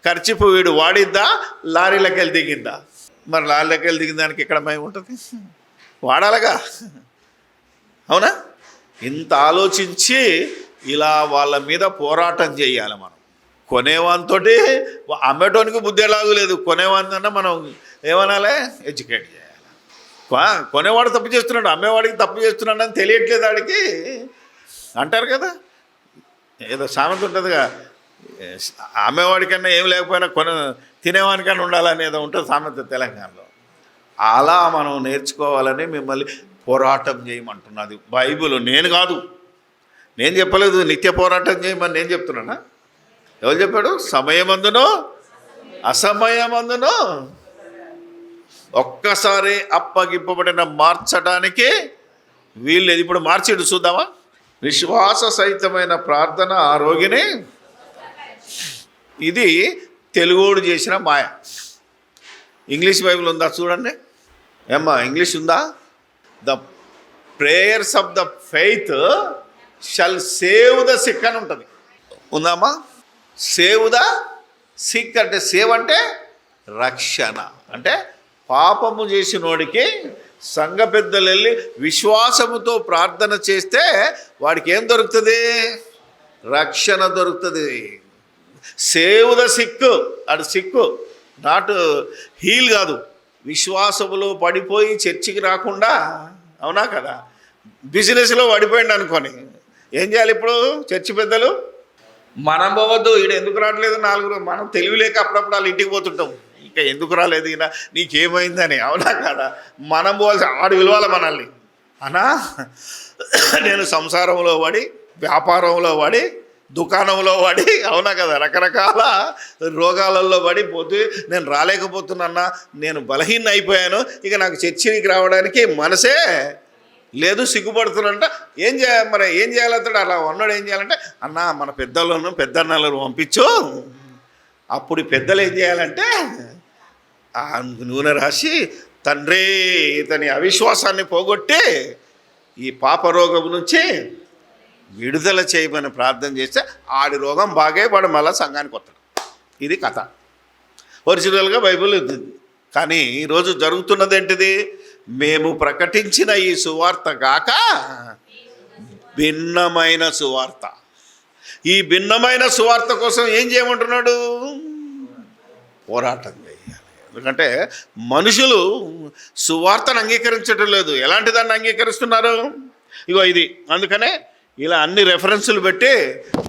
ఖర్చీఫ్ వీడు వాడిద్దా, లారీలకి వెళ్ళి దిగిందా? మరి లారీలకి వెళ్ళి దిగిన దానికి ఇక్కడ మేము ఉంటుంది. వాడాలగా, అవునా? ఇంత ఆలోచించి ఇలా వాళ్ళ మీద పోరాటం చేయాలి మనం. కొనేవానితో అమ్మేటోనికి బుద్ధి ఎలాగూ లేదు, కొనేవానికన్నా మనం ఏమనాలి, ఎడ్యుకేట్ చేయాలి. కొనేవాడు తప్పు చేస్తున్నాడు, అమ్మేవాడికి తప్పు చేస్తున్నాడు అని తెలియట్లేదు వాడికి అంటారు కదా. ఏదో సామెత ఉంటుందిగా, అమ్మేవాడికన్నా ఏం లేకపోయినా తినేవానికన్నా ఉండాలని ఏదో ఉంటుంది సామెత తెలంగాణలో. అలా మనం నేర్చుకోవాలని మిమ్మల్ని పోరాటం చేయమంటున్నది బైబిల్. నేను కాదు, నేను చెప్పలేదు. నిత్య పోరాటం చేయమని నేను చెప్తున్నానా? ఎవరు చెప్పాడు? సమయమందును అసమయమందును ఒక్కసారి అప్పగింపబడిన మార్చడానికి వీళ్ళేది. ఇప్పుడు మార్చేడు చూద్దామా? విశ్వాస సహితమైన ప్రార్థన ఆ రోగిని, ఇది తెలుగోడు చేసిన మాయ. ఇంగ్లీష్ బైబిల్ ఉందా చూడండి. ఏమ్మా ఇంగ్లీష్ ఉందా? The prayers of the faith shall save the sick అని ఉంటుంది. ఉందామా? సేవ్ ద సిక్ అంటే, సేవ్ అంటే రక్షణ. అంటే పాపము చేసినోడికి సంఘ పెద్దలు వెళ్ళి విశ్వాసముతో ప్రార్థన చేస్తే వాడికి ఏం దొరుకుతుంది? రక్షణ దొరుకుతుంది. సేవ్ ద సిక్, అది సిక్కు నాట్ హీల్ కాదు. విశ్వాసములో పడిపోయి చర్చికి రాకుండా, అవునా కదా, బిజినెస్లో పడిపోయింది అనుకొని ఏం చేయాలి ఇప్పుడు? చర్చి పెద్దలు మనం పోవద్దు, ఈడ ఎందుకు రావట్లేదు, నాలుగు మనం తెలివి లేక అప్పుడప్పుడు వాళ్ళు ఇంటికి పోతుంటాం, ఇంకా ఎందుకు రాలేదు ఈయన, నీకేమైందని, అవునా కదా. మనం పోవాల్సి ఆడు విలువాలి మనల్ని. అనా నేను సంసారంలో పడి, వ్యాపారంలో పడి, దుకాణంలో పడి, అవునా కదా, రకరకాల రోగాలలో పడిపోతే నేను రాలేకపోతున్నా, నేను బలహీన అయిపోయాను, ఇక నాకు చర్చికి రావడానికి మనసే లేదు, సిగ్గుపడుతున్నంట. ఏం చేయాలి మరి? ఏం చేయాలి అతడు? అలా ఉన్నాడు. ఏం చేయాలంటే, అన్న మన పెద్దన్నలను పంపించు. అప్పుడు పెద్దలు ఏం చేయాలంటే ఆ నూనె రాసి, తండ్రి ఇతని అవిశ్వాసాన్ని పోగొట్టి ఈ పాపరోగం నుంచి విడుదల చేయమని ప్రార్థన చేస్తే ఆడి రోగం బాగే వాడు మళ్ళీ సంఘానికి వస్తాడు. ఇది కథ. ఒరిజినల్గా బైబిల్ ఉంది. కానీ ఈరోజు జరుగుతున్నది ఏంటిది? మేము ప్రకటించిన ఈ సువార్త గాక భిన్నమైన సువార్త. ఈ భిన్నమైన సువార్త కోసం ఏం చేయమంటున్నాడు? పోరాటం చేయాలి. ఎందుకంటే మనుషులు సువార్తను అంగీకరించడం లేదు. ఎలాంటి దాన్ని అంగీకరిస్తున్నారు? ఇగో ఇది. అందుకనే ఇలా అన్ని రెఫరెన్సులు పెట్టి,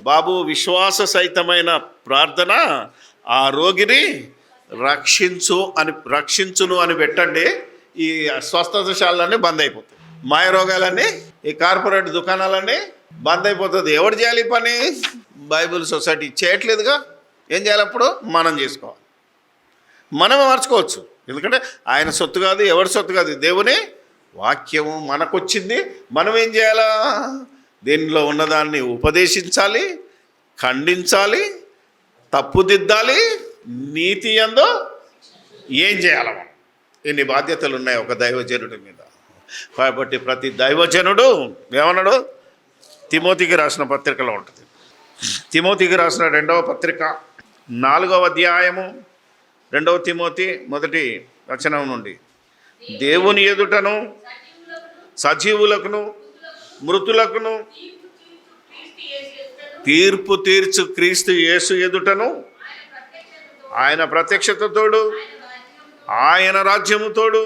బాబు విశ్వాస సహితమైన ప్రార్థన ఆ రోగిని రక్షించును అని పెట్టండి. ఈ స్వస్థతశాలన్నీ బంద్ అయిపోతాయి, మాయ రోగాలన్నీ, ఈ కార్పొరేట్ దుకాణాలన్నీ బంద్ అయిపోతుంది. ఎవరు చేయాలి ఈ పని? బైబిల్ సొసైటీ చేయట్లేదుగా. ఏం చేయాలి అప్పుడు? మనం చేసుకోవాలి. మనమే మార్చుకోవచ్చు. ఎందుకంటే ఆయన సొత్తు కాదు, ఎవరి సొత్తు కాదు, దేవుని వాక్యము మనకొచ్చింది. మనం ఏం చేయాలా? దీనిలో ఉన్నదాన్ని ఉపదేశించాలి, ఖండించాలి, తప్పుదిద్దాలి, నీతి యందు ఏం చేయాలి మనం. ఎన్ని బాధ్యతలు ఉన్నాయి ఒక దైవజనుడి మీద. కాబట్టి ప్రతి దైవజనుడు ఏమన్నాడు? తిమోతికి రాసిన పత్రికలో ఉంటుంది. తిమోతికి రాసిన 2వ పత్రిక 4వ అధ్యాయము 2 తిమోతి 1 వచనం నుండి, దేవుని ఎదుటను సజీవులకును మృతులకును తీర్పు తీర్చు క్రీస్తు యేసు ఎదుటను ఆయన ప్రత్యక్షతతోడు ఆయన రాజ్యముతోడు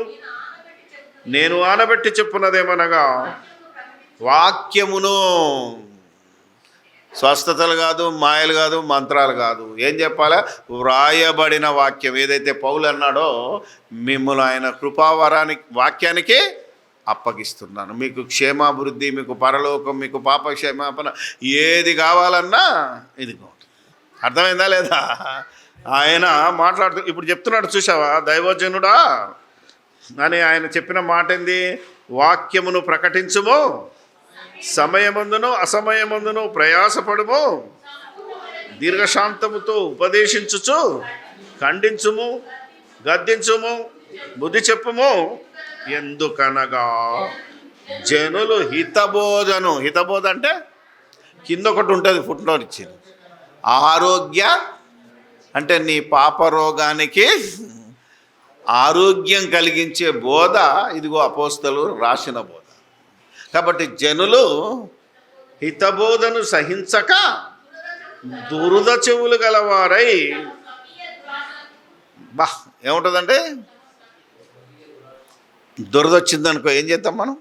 నేను ఆనబెట్టి చెప్పున్నదేమనగా, వాక్యమును, స్వస్థతలు కాదు, మాయలు కాదు, మంత్రాలు కాదు. ఏం చెప్పాలా? వ్రాయబడిన వాక్యం. ఏదైతే పౌలు అన్నాడో, మిమ్మల్ని ఆయన వాక్యానికి అప్పగిస్తున్నాను. మీకు క్షేమాభివృద్ధి, మీకు పరలోకం, మీకు పాప క్షేమాపణ, ఏది కావాలన్నా ఇదిగో. అర్థమైందా లేదా? ఆయన మాట్లాడుతూ ఇప్పుడు చెప్తున్నాడు, చూసావా దైవజనుడా అని ఆయన చెప్పిన మాట ఏంది? వాక్యమును ప్రకటించుము, సమయమందును అసమయమందును ప్రయాసపడుము, దీర్ఘశాంతముతో ఉపదేశించుచు ఖండించుము, గద్దించుము, బుద్ధి చెప్పుము. ఎందుకనగా జనులు హితబోధ అంటే కింద ఒకటి ఉంటుంది, ఫుట్నోట్ ఇచ్చింది. ఆరోగ్య అంటే నీ పాప రోగానికి ఆరోగ్యం కలిగించే బోధ ఇదిగో అపోస్తలు రాసిన బోధ. కాబట్టి జనులు హితబోధను సహించక దురద చెవులు గలవారై ఏముంటుందంటే దురద వచ్చిందనుకో ఏం చేద్దాం మనం?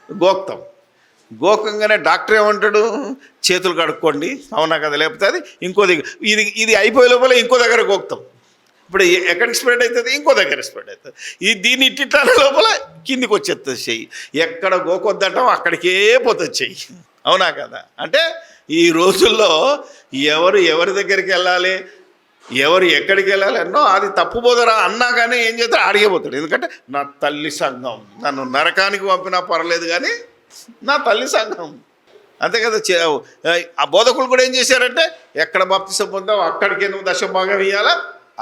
గోక్తాం. గోకంగానే డాక్టర్ ఏమంటాడు? చేతులు కడుక్కోండి, అవునా కదా? లేకపోతే అది ఇంకో దగ్గర ఇది అయిపోయే లోపల ఇంకో దగ్గర గోక్తాం. ఇప్పుడు ఎక్కడికి స్ప్రెడ్ అవుతుంది? ఇంకో దగ్గర స్ప్రెడ్ అవుతుంది. దీన్ని ఇట్టిట్టాల లోపల కిందికి వచ్చేస్తుంది చెయ్యి. ఎక్కడ గోకొద్దంటాం అక్కడికే పోతుంది చెయ్యి, అవునా కదా? అంటే ఈ రోజుల్లో ఎవరి దగ్గరికి వెళ్ళాలి, ఎవరు ఎక్కడికి వెళ్ళాలి అన్నో అది తప్పుబోదరా అన్నా కానీ ఏం చేస్తాడు? అడిగిపోతాడు. ఎందుకంటే నా తల్లి సంఘం, నన్ను నరకానికి పంపినా పర్లేదు కానీ నా తల్లి సంఘం, అంతే కదా? ఆ బోధకులు కూడా ఏం చేశారంటే ఎక్కడ బాప్తిసం పొందావు అక్కడికి నువ్వు దశభాగం ఇవ్వాలా,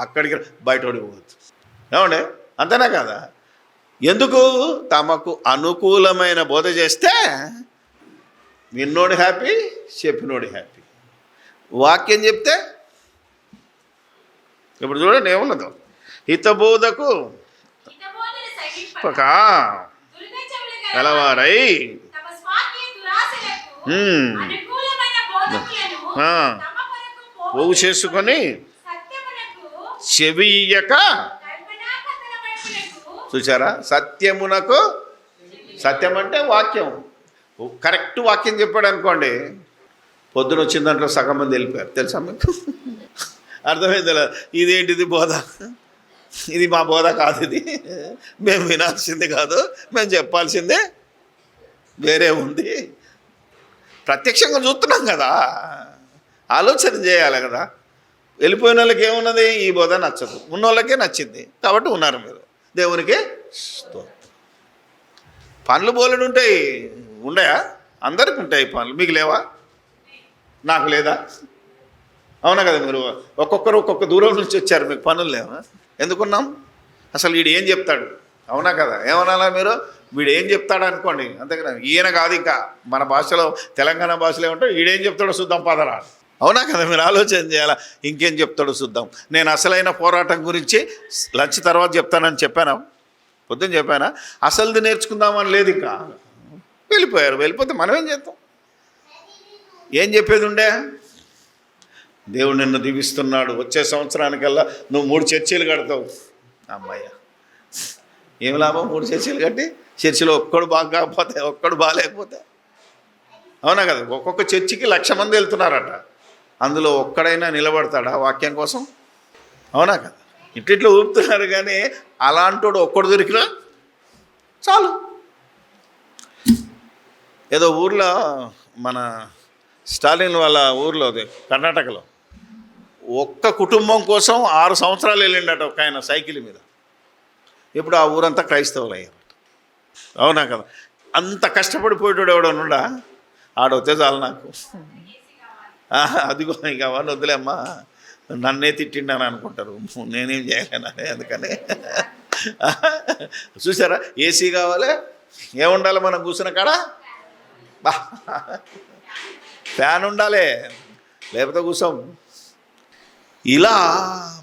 అక్కడికి బయటోడి పోవచ్చు, ఏమండే? అంతేనా కదా? ఎందుకు? తమకు అనుకూలమైన బోధ చేస్తే విన్నోడు హ్యాపీ, చెప్పినోడు హ్యాపీ. వాక్యం చెప్తే ఇప్పుడు చూడండి ఏమున్నదో, హితబోధకు గలవారై పోగు చేసుకొని చెవియ్యక. చూసారా? సత్యమునకు, సత్యం అంటే వాక్యం, కరెక్ట్ వాక్యం చెప్పాడు అనుకోండి, పొద్దున వచ్చిన దాంట్లో సగం మంది వెళ్ళిపోయారు, తెలుసా మీకు? అర్థమైంది? ఇదేంటిది బోధ? ఇది మా బోధ కాదు, ఇది మేము వినాల్సింది కాదు, మేము చెప్పాల్సిందే వేరే ఉంది. ప్రత్యక్షంగా చూస్తున్నాం కదా, ఆలోచన చేయాలి కదా. వెళ్ళిపోయిన వాళ్ళకి ఏమున్నది? ఈ బోధ నచ్చదు, ఉన్న వాళ్ళకే నచ్చింది కాబట్టి ఉన్నారు మీరు. దేవునికి పనులు బోలెడు ఉంటాయి, ఉండయా? అందరికి ఉంటాయి పనులు, మీకు లేవా? నాకు లేదా? అవునా కదా? మీరు ఒక్కొక్కరు ఒక్కొక్క దూరం నుంచి వచ్చారు, మీకు పనులు లేవా? ఎందుకున్నాం? అసలు వీడు ఏం చెప్తాడు, అవునా కదా? ఏమనాలా మీరు? వీడు ఏం చెప్తాడు అనుకోండి, అంతే కదా? ఈయన కాదు, ఇంకా మన భాషలో తెలంగాణ భాషలో ఏమంటాడు, వీడేం చెప్తాడో చూద్దాం పదరా, అవునా కదా? మీరు ఆలోచన చేయాలా, ఇంకేం చెప్తాడో చూద్దాం. నేను అసలైన పోరాటం గురించి లంచ్ తర్వాత చెప్తానని చెప్పానా? పొద్దున్న చెప్పానా? అసలుది నేర్చుకుందామని లేదు, ఇంకా వెళ్ళిపోయారు. వెళ్ళిపోతే మనం ఏం చేద్దాం? ఏం చెప్పేది ఉండే? దేవుడు నిన్ను దీవిస్తున్నాడు, వచ్చే సంవత్సరానికల్లా నువ్వు 3 చర్చీలు కడతావు. అమ్మాయ్య, ఏం లాభం 3 చర్చీలు కట్టి? చర్చిలో ఒక్కడు బాగా కాకపోతే, ఒక్కడు బాగాలేకపోతే, అవునా కదా? ఒక్కొక్క చర్చికి 1,00,000 మంది వెళ్తున్నారట, అందులో ఒక్కడైనా నిలబడతాడా వాక్యం కోసం? అవునా కదా? ఇట్లా ఊపుతున్నారు కానీ అలాంటోడు ఒక్కడు దొరికినా చాలు. ఏదో ఊర్లో, మన స్టాలిన్ వాళ్ళ ఊర్లో, కర్ణాటకలో, ఒక్క కుటుంబం కోసం 6 సంవత్సరాలు వెళ్ళిండట ఒక ఆయన సైకిల్ మీద. ఇప్పుడు ఆ ఊరంతా క్రైస్తవులు అయ్యారట, అవునా కదా? అంత కష్టపడిపోయేటోడు ఎవడనుండా? ఆడొతే చాలు నాకు, అదిగో ఇక అవన్నీ వద్దులేమ్మా, నన్నే తిట్టిండని అనుకుంటారు, నేనేం చేయలేనని. అందుకని చూసారా? ఏసీ కావాలి, ఏముండాలి మనం కూర్చున్న కాడ? ఫ్యాన్ ఉండాలి, లేకపోతే కూర్చోం. ఇలా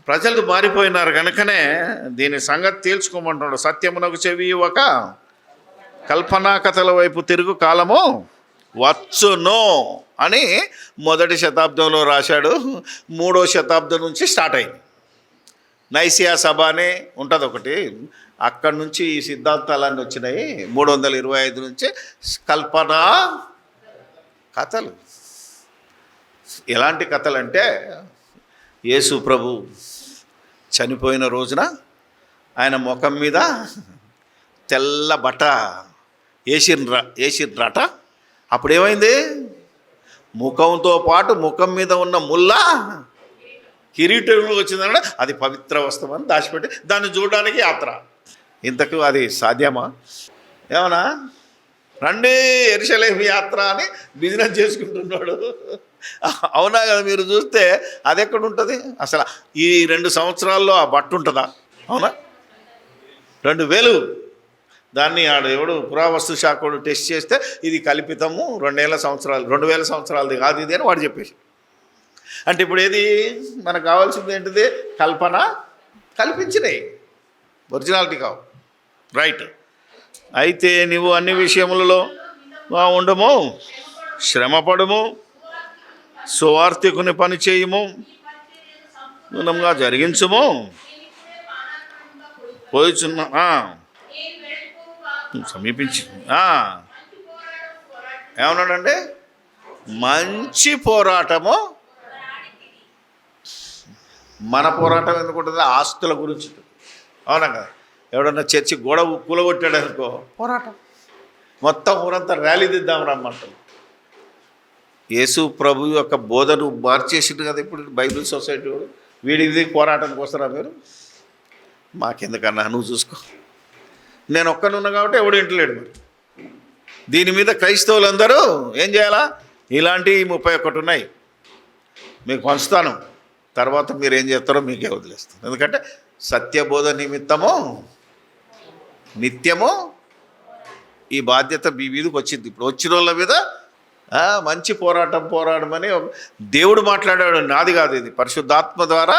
ప్రజలు మారిపోయినారు కనుకనే దీని సంగతి తేల్చుకోమంటున్నాడు. సత్యమునకు చెవి ఒక కల్పనా కథల వైపు తిరుగు కాలము వచ్చును అని 1వ శతాబ్దంలో రాశాడు. 3వ శతాబ్దం నుంచి స్టార్ట్ అయింది. నైసియా సభ అని ఉంటుంది ఒకటి, అక్కడి నుంచి ఈ సిద్ధాంతాలన్నీ వచ్చినాయి. 325 నుంచి కల్పనా కథలు. ఎలాంటి కథలు అంటే, యేసు ప్రభు చనిపోయిన రోజున ఆయన ముఖం మీద తెల్ల బట్ట వేసిండ్రట. అప్పుడేమైంది? ముఖంతో పాటు ముఖం మీద ఉన్న ముళ్ళ కిరీటంలో వచ్చిందన్న, అది పవిత్ర వస్తువు అని దాచిపెట్టి దాన్ని చూడడానికి యాత్ర. ఇంతకు అది సాధ్యమా? ఏమన్నా రండి యెరూషలేము యాత్ర అని బిజినెస్ చేసుకుంటున్నాడు, అవునా కదా? మీరు చూస్తే అది ఎక్కడ ఉంటుంది అసలు? ఈ 2 సంవత్సరాల్లో ఆ బట్ట ఉంటుందా? అవునా? 2000 దాన్ని ఎవడు పురావస్తు శాఖడు టెస్ట్ చేస్తే ఇది కల్పితము, 2000 సంవత్సరాలది కాదు ఇది అని వాడు చెప్పేసి. అంటే ఇప్పుడు ఏది మనకు కావాల్సింది ఏంటిది? కల్పన, కల్పించినాయి. ఒరిజినాలిటీ కావు. రైట్. అయితే నువ్వు అన్ని విషయములలో ఉండము, శ్రమపడము, సువార్తికుని పని చేయుము, గుణంగా జరిగించుము, పోయిచున్న సమీపించి ఏమన్నాడంటే మంచి పోరాటము. మన పోరాటం ఎందుకుంటుంది? ఆస్తుల గురించి. అవునా కదా? ఎవడన్నా చర్చి గోడ కూలగొట్టాడు అనుకో, పోరాటం మొత్తం ఊరంతా ర్యాలీ దిద్దాం రమ్మంటారు. యేసు ప్రభు యొక్క బోధను మార్చేసిండు కదా ఇప్పుడు బైబిల్ సొసైటీ వాడు. వీడిది పోరాటానికి వస్తారా మీరు? మాకెందుకన్నా, నువ్వు చూసుకో. నేను ఒక్కనున్నా కాబట్టి ఎవడు ఇంటలేడు. మరి దీని మీద క్రైస్తవులందరూ ఏం చేయాలా? ఇలాంటి 31 ఉన్నాయి, మీకు పంచుతాను. తర్వాత మీరు ఏం చేస్తారో మీకే వదిలేస్తాను. ఎందుకంటే సత్యబోధ నిమిత్తము నిత్యము ఈ బాధ్యత మీ మీదకి వచ్చింది. ఇప్పుడు వచ్చిన వాళ్ళ మీద మంచి పోరాడమని దేవుడు మాట్లాడాడు, నాది కాదు. ఇది పరిశుద్ధాత్మ ద్వారా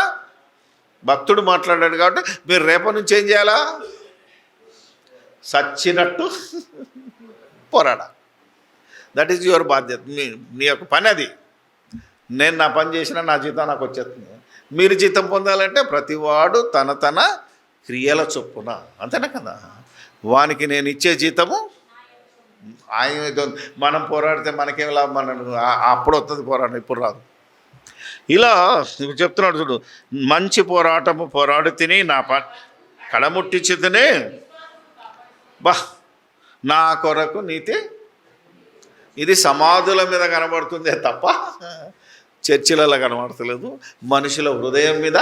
భక్తుడు మాట్లాడాడు. కాబట్టి మీరు రేపటి నుంచి ఏం చేయాలా? సచ్చినట్టు పోరాడ. దట్ ఈజ్ యువర్ బాధ్యత. నీ యొక్క పని అది. నేను నా పని చేసినా నా జీతం నాకు వచ్చేస్తుంది. మీరు జీతం పొందాలంటే ప్రతివాడు తన తన క్రియల చొప్పున, అంతేనా కదా? వానికి నేను ఇచ్చే జీతము ఆయన. మనం పోరాడితే మనకేం లాభం? మనం అప్పుడు వస్తుంది పోరాటం, ఇప్పుడు రాదు. ఇలా చెప్తున్నాడు చూడు, మంచి పోరాటము పోరాడి తిని నా కడముట్టించి తిని నా కొరకు నీతి. ఇది సమాధుల మీద కనబడుతుందే తప్ప చర్చిలలో కనబడతలేదు, మనుషుల హృదయం మీద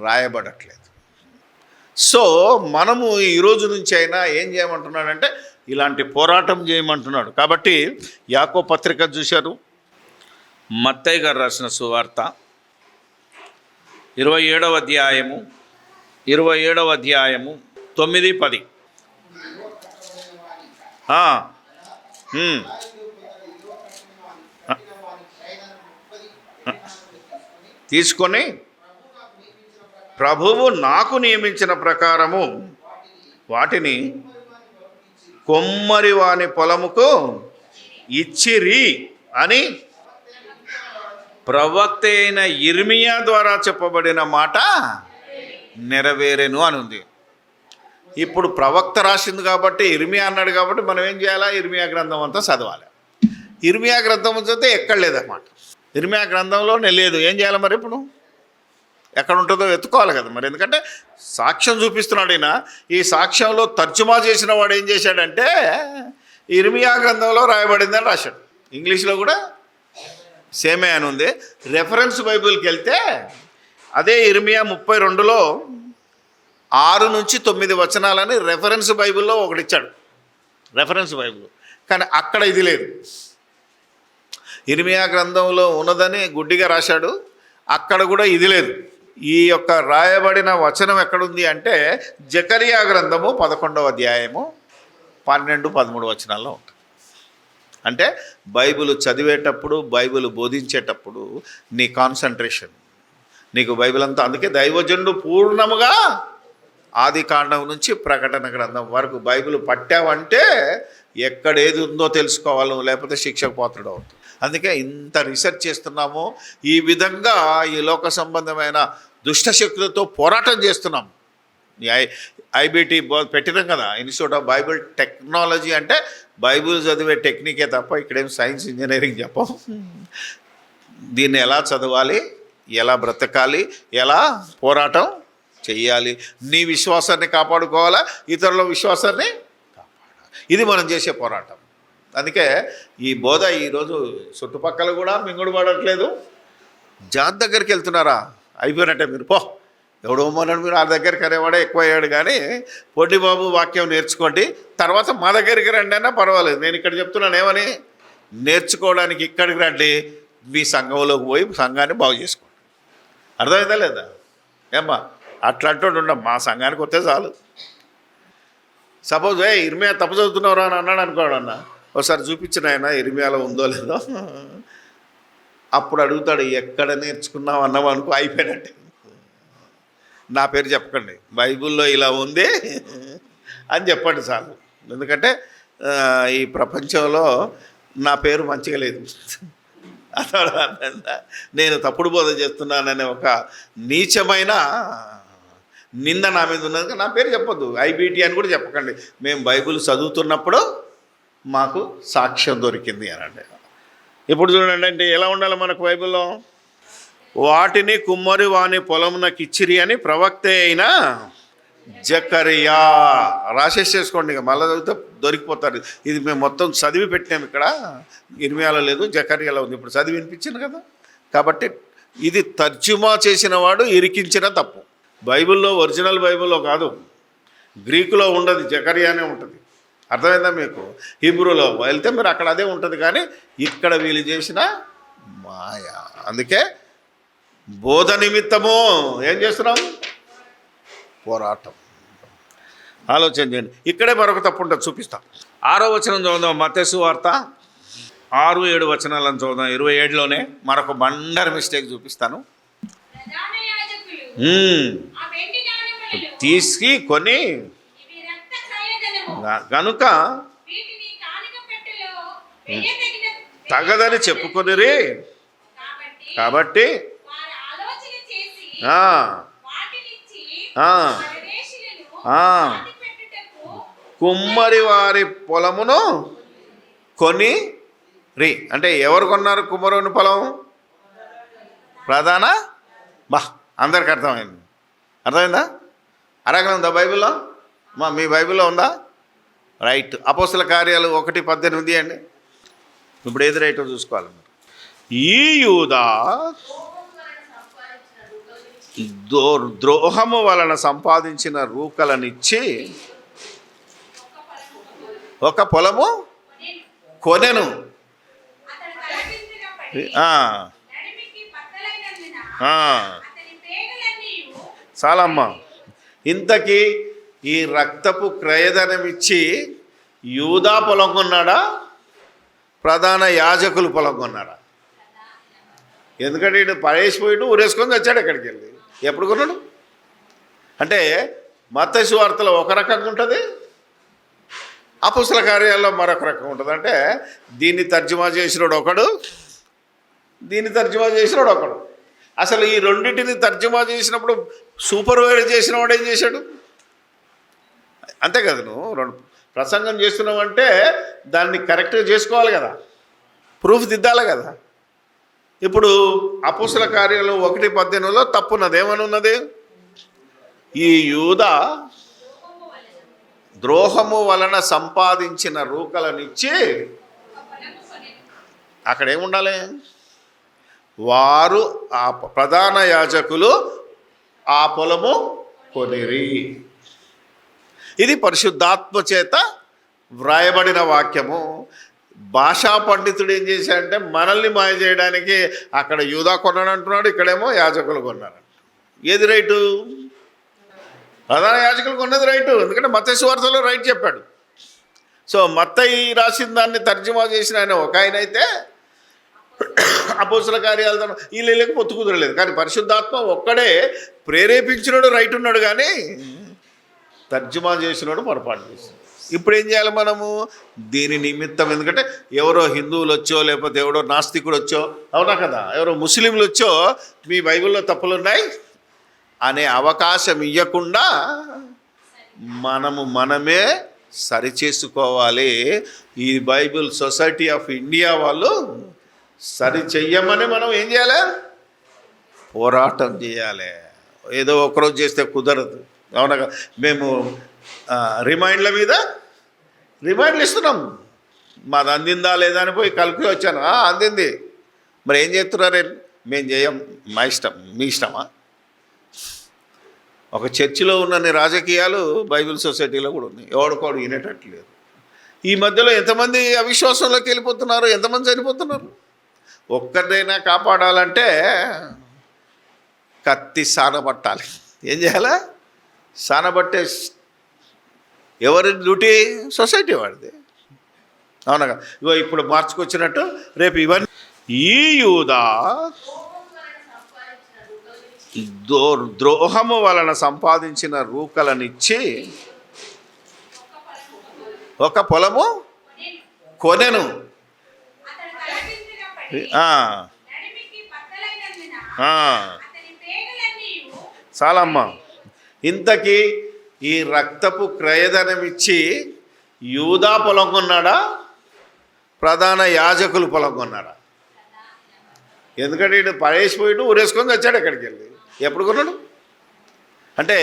రాయబడట్లేదు. సో మనము ఈరోజు నుంచి అయినా ఏం చేయమంటున్నాడంటే ఇలాంటి పోరాటం చేయమంటున్నాడు. కాబట్టి యాకోబు పత్రిక చూశారు, మత్తయి గారు రాసిన సువార్త 27వ అధ్యాయము 9-10. తీసుకొని ప్రభువు నాకు నియమించిన ప్రకారము వాటిని కొమ్మరి వాని పొలముకు ఇచ్చిరి అని ప్రవక్త అయిన ఇర్మియా ద్వారా చెప్పబడిన మాట నెరవేరెను అని ఉంది. ఇప్పుడు ప్రవక్త రాసింది కాబట్టి, ఇర్మియా అన్నాడు కాబట్టి మనం ఏం చేయాలా? ఇర్మియా గ్రంథం అంతా చదవాలి. ఇర్మియా గ్రంథం చదివితే ఎక్కడ లేదన్నమాట. ఇర్మియా గ్రంథంలోనే లేదు. ఏం చేయాలి మరి? ఇప్పుడు ఎక్కడ ఉంటుందో వెతుక్కోవాలి కదా మరి. ఎందుకంటే సాక్ష్యం చూపిస్తున్నాడు ఈయన. ఈ సాక్ష్యంలో తర్జుమా చేసిన వాడు ఏం చేశాడంటే ఇర్మియా గ్రంథంలో రాయబడిందని రాశాడు. ఇంగ్లీష్లో కూడా సేమే అని ఉంది. రెఫరెన్స్ బైబిల్కి వెళ్తే అదే ఇర్మియా 32లో 6-9 వచనాలని రెఫరెన్స్ బైబిల్లో ఒకటి ఇచ్చాడు, రెఫరెన్స్ బైబిల్. కానీ అక్కడ ఇది లేదు. ఇర్మియా గ్రంథంలో ఉన్నదని గుడ్డిగా రాశాడు, అక్కడ కూడా ఇది లేదు. ఈ యొక్క రాయబడిన వచనం ఎక్కడుంది అంటే జకరియా గ్రంథము 11వ అధ్యాయము 12-13 వచనాల్లో ఉంటుంది. అంటే బైబిల్ చదివేటప్పుడు, బైబిల్ బోధించేటప్పుడు నీ కాన్సన్ట్రేషన్, నీకు బైబిల్ అంతా. అందుకే దైవజనుడు పూర్ణముగా ఆది కాండం నుంచి ప్రకటన గ్రంథం వరకు బైబిల్ పట్టావంటే ఎక్కడేది ఉందో తెలుసుకోవాలి, లేకపోతే శిక్షకు పాత్రుడు అవుతుంది. అందుకే ఇంత రీసెర్చ్ చేస్తున్నాము. ఈ విధంగా ఈ లోక సంబంధమైన దుష్టశక్తులతో పోరాటం చేస్తున్నాం. ఐబిటి పెట్టినాం కదా, ఇన్స్టిట్యూట్ ఆఫ్ బైబిల్ టెక్నాలజీ. అంటే బైబిల్ చదివే టెక్నికే తప్ప ఇక్కడేం సైన్స్ ఇంజనీరింగ్ చెప్పం. దీన్ని ఎలా చదవాలి, ఎలా బ్రతకాలి, ఎలా పోరాటం చెయ్యాలి, నీ విశ్వాసాన్ని కాపాడుకోవాలా, ఇతరుల విశ్వాసాన్ని కాపాడాలి. ఇది మనం చేసే పోరాటం. అందుకే ఈ బోధ ఈరోజు చుట్టుపక్కల కూడా మింగుడు పడట్లేదు. జాతి దగ్గరికి వెళ్తున్నారా? అయిపోయినట్టే మీరు పో, ఎవడో మనడు మీరు ఆ దగ్గరికి అనేవాడే ఎక్కువ అయ్యాడు. కానీ పొట్టి బాబు వాక్యం నేర్చుకోండి, తర్వాత మా దగ్గరికి రండి అన్నా పర్వాలేదు. నేను ఇక్కడ చెప్తున్నాను ఏమని, నేర్చుకోవడానికి ఇక్కడికి రండి, మీ సంఘంలోకి పోయి సంఘాన్ని బాగు చేసుకోండి. అర్థమైందా లేదా? ఏమ్మా అట్లాంటి ఉండం, మా సంఘానికి వస్తే చాలు. సపోజ్ ఇర్మియా తప్పు చదువుతున్నావురా అని అన్నాడు అనుకోడు, అన్న ఒకసారి చూపించిన ఆయన ఇర్మియాలో ఉందో లేదో. అప్పుడు అడుగుతాడు, ఎక్కడ నేర్చుకున్నావు అన్నావు అనుకో, అయిపోయినట్టే. నా పేరు చెప్పకండి, బైబిల్లో ఇలా ఉంది అని చెప్పండి చాలు. ఎందుకంటే ఈ ప్రపంచంలో నా పేరు మంచిగా లేదు, నేను తప్పుడు బోధ చేస్తున్నాననే ఒక నీచమైన నింద నా మీద ఉన్నది. నా పేరు చెప్పొద్దు, ఐబీటీ అని కూడా చెప్పకండి. మేము బైబిల్ చదువుతున్నప్పుడు మాకు సాక్ష్యం దొరికింది అనండి. ఇప్పుడు చూడండి, అంటే ఎలా ఉండాలి మనకు బైబిల్లో? వాటిని కుమ్మరి వాని పొలమునకు ఇచ్చిరి అని ప్రవక్త అయిన జకరియా. రాసేసుకోండి, ఇక మళ్ళీ చదివితే దొరికిపోతారు. ఇది మేము మొత్తం చదివి పెట్టినాము, ఇక్కడ ఇర్మియాలో లేదు, జకరియాలో ఉంది. ఇప్పుడు చదివి వినిపించింది కదా. కాబట్టి ఇది తర్జుమా చేసిన వాడు ఇరికించిన తప్పు. బైబిల్లో, ఒరిజినల్ బైబిల్లో కాదు, గ్రీకులో ఉండదు, జకరియానే ఉంటుంది. అర్థమైందా మీకు? హీబ్రూలో వెళ్తే మీరు అక్కడ అదే ఉంటుంది, కానీ ఇక్కడ వీళ్ళు చేసిన మాయ. అందుకే బోధ నిమిత్తము ఏం చేస్తున్నాం? పోరాటం. ఆలోచన చేయండి. ఇక్కడే మరొక తప్పు ఉంటుంది, చూపిస్తాం. 6వ వచనం చదువుదాం, మత్తయి సువార్త 6-7 వచనాలను చదువుదాం. 27లోనే మరొక బండర్ మిస్టేక్ చూపిస్తాను. తీసుకు కొని కనుక తగదని చెప్పుకొనిరి, కాబట్టి కుమ్మరి వారి పొలమును కొని రి. అంటే ఎవరు కొన్నారు కుమ్మరుని పొలం? ప్రధాన అందరికి అర్థమైంది. అర్థమైందా? అలాగనే ఉందా బైబిల్లో? మీ బైబిల్లో ఉందా? రైట్. అపోస్తల కార్యాలు 1:18 అండి. ఇప్పుడు ఏది రైటో చూసుకోవాలి. ఈ యూదా ద్రోహము వలన సంపాదించిన రూకలనిచ్చి ఒక పొలము కొనెను. చాలమ్మా. ఇంతకీ ఈ రక్తపు క్రయధనం ఇచ్చి యూదా పొలం కొన్నాడా, ప్రధాన యాజకులు పొలం కొన్నాడా? ఎందుకంటే ఇటు పడేసిపోయి ఊరేసుకొని వచ్చాడు ఎక్కడికి వెళ్ళి. ఎప్పుడు కొన్నాడు? అంటే మత్తయి సువార్తలో ఒక రకంగా ఉంటుంది, అపోస్తల కార్యాల్లో మరొక రకంగా ఉంటుంది. అంటే దీన్ని తర్జుమా చేసినోడు ఒకడు, దీన్ని తర్జుమా చేసినోడు ఒకడు. అసలు ఈ రెండింటిని తర్జుమా చేసినప్పుడు సూపర్వైజర్ చేసిన వాడు ఏం చేశాడు? అంతే కదా, నువ్వు రెండు ప్రసంగం చేస్తున్నావంటే దాన్ని కరెక్ట్గా చేసుకోవాలి కదా, ప్రూఫ్ దిద్దాలి కదా. ఇప్పుడు అపోస్తల కార్యాలు 1:18లో తప్పున్నది. ఏమని ఉన్నది? ఈ యూదా ద్రోహము వలన సంపాదించిన రూకలనిచ్చి, అక్కడ ఏముండాలి? వారు ఆ ప్రధాన యాజకులు ఆ పొలము కొనిరి. ఇది పరిశుద్ధాత్మ చేత వ్రాయబడిన వాక్యము. భాషా పండితుడు ఏం చేశాడంటే మనల్ని మాయ చేయడానికి అక్కడ యూదా కొన్నాడు అంటున్నాడు, ఇక్కడేమో యాజకులు కొన్నారు. ఏది రైటు? ప్రధాన యాజకులు కొన్నది రైటు, ఎందుకంటే మత్తయి సువార్తలో రైట్ చెప్పాడు. సో మత్తయి రాసిన దాన్ని తర్జుమా చేసిన ఆయన ఒక ఆయన అయితే, అపోస్తల కార్యాలతో వీళ్ళకి పొత్తు కుదరలేదు. కానీ పరిశుద్ధాత్మ ఒక్కడే ప్రేరేపించినోడు రైట్ ఉన్నాడు, కానీ తర్జుమా చేసినోడు పొరపాటు చేసినాడు. ఇప్పుడు ఏం చేయాలి మనము? దీని నిమిత్తం, ఎందుకంటే ఎవరో హిందువులు వచ్చో లేకపోతే ఎవరో నాస్తికుడు వచ్చో, అవునా కదా, ఎవరో ముస్లింలు వచ్చో మీ బైబిల్లో తప్పులు ఉన్నాయి అనే అవకాశం ఇవ్వకుండా మనమే సరిచేసుకోవాలి. ఈ బైబిల్ సొసైటీ ఆఫ్ ఇండియా వాళ్ళు సరి చెయ్యమని మనం ఏం చేయాలి? పోరాటం చేయాలి. ఏదో ఒకరోజు చేస్తే కుదరదు, అవునా? మేము రిమైండ్ల మీద రిమైండ్లు ఇస్తున్నాం. మాది అందిందా లేదా అని పోయి కలిపి వచ్చాను, అందింది. మరి ఏం చేస్తున్నారే? మేము చేయం, మా ఇష్టం. మీ ఇష్టమా? ఒక చర్చిలో ఉన్న రాజకీయాలు బైబిల్ సొసైటీలో కూడా ఉన్నాయి. ఎవడుకోడు వినేటట్లేదు. ఈ మధ్యలో ఎంతమంది అవిశ్వాసంలోకి వెళ్ళిపోతున్నారు, ఎంతమంది చనిపోతున్నారు. ఒక్కరినైనా కాపాడాలంటే కత్తి సానబట్టాలి. ఏం చేయాలా? సానబట్టే ఎవరి డ్యూటీ? సొసైటీ వాడిది, అవునగా. ఇగో ఇప్పుడు మార్చుకొచ్చినట్టు రేపు ఇవన్నీ ఈ యూదా ద్రోహము వలన సంపాదించిన రూకలనిచ్చి ఒక పొలము కొనెను. చాలమ్మా. ఇంతకీ ఈ రక్తపు క్రయధనం ఇచ్చి యూదా పొలం కొన్నాడా, ప్రధాన యాజకులు పొలం కొన్నాడా? ఎందుకంటే ఇటు పడేసిపోయిట్టు ఊరేసుకొని వచ్చాడు. ఎక్కడికి వెళ్ళి ఎప్పుడు కొన్నాడు అంటే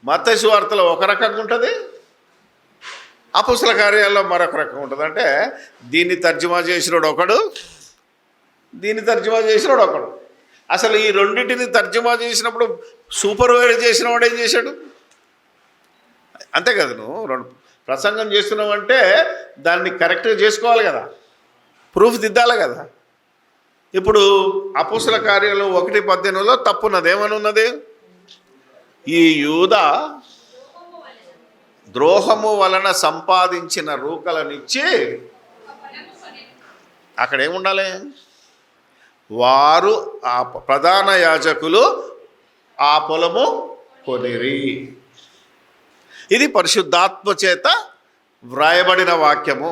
మత్తయి సువార్తలో ఒక రకంగా ఉంటుంది, అపొస్తలుల కార్యాల్లో మరొక రకంగా ఉంటుంది. అంటే దీన్ని తర్జుమా చేసినోడు ఒకడు, దీన్ని తర్జుమా చేసినోడు ఒకడు. అసలు ఈ రెండింటిని తర్జుమా చేసినప్పుడు సూపర్వైజర్ చేసిన వాడు ఏం చేశాడు? అంతే కదా, నువ్వు రెండు ప్రసంగం చేస్తున్నావు అంటే దాన్ని కరెక్ట్గా చేసుకోవాలి కదా, ప్రూఫ్ దిద్దాలి కదా. ఇప్పుడు అపొస్తలుల కార్యాలు 1:18లో తప్పున్నది. ఏమని ఉన్నది? ఈ యూదా ద్రోహము వలన సంపాదించిన రూకలనిచ్చి, అక్కడ ఏముండాలి? వారు ఆ ప్రధాన యాజకులు ఆ పొలము కొనిరి. ఇది పరిశుద్ధాత్మ చేత వ్రాయబడిన వాక్యము.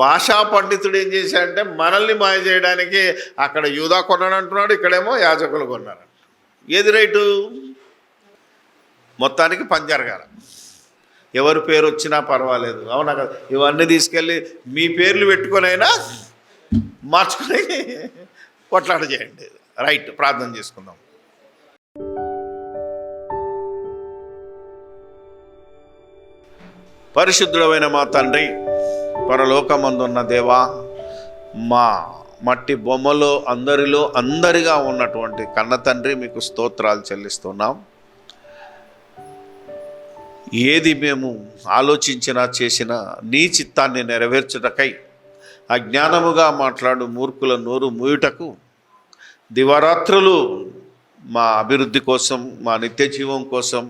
భాషా పండితుడు ఏం చేశాడంటే మనల్ని మాయ చేయడానికి అక్కడ యూదా కొన్నాడు అంటున్నాడు, ఇక్కడేమో యాజకులు కొన్నారు. ఏది రైటు? మొత్తానికి పని జరగాల. ఎవరి పేరు వచ్చినా పర్వాలేదు, అవునా కదా? ఇవన్నీ తీసుకెళ్ళి మీ పేర్లు పెట్టుకొనైనా మార్చుకొని కొట్లాట చేయండి. రైట్, ప్రార్థన చేసుకుందాం. పరిశుద్ధుడమైన మా తండ్రి, పరలోకమందున్న దేవా, మా మట్టి బొమ్మలో అందరిగా ఉన్నటువంటి కన్న తండ్రి, మీకు స్తోత్రాలు చెల్లిస్తున్నాం. ఏది మేము ఆలోచించినా చేసినా నీ చిత్తాన్ని నెరవేర్చుటకై అజ్ఞానముగా మాట్లాడు మూర్ఖుల నోరు మూయుటకు దివారాత్రులు మా అభివృద్ధి కోసం, మా నిత్య జీవం కోసం,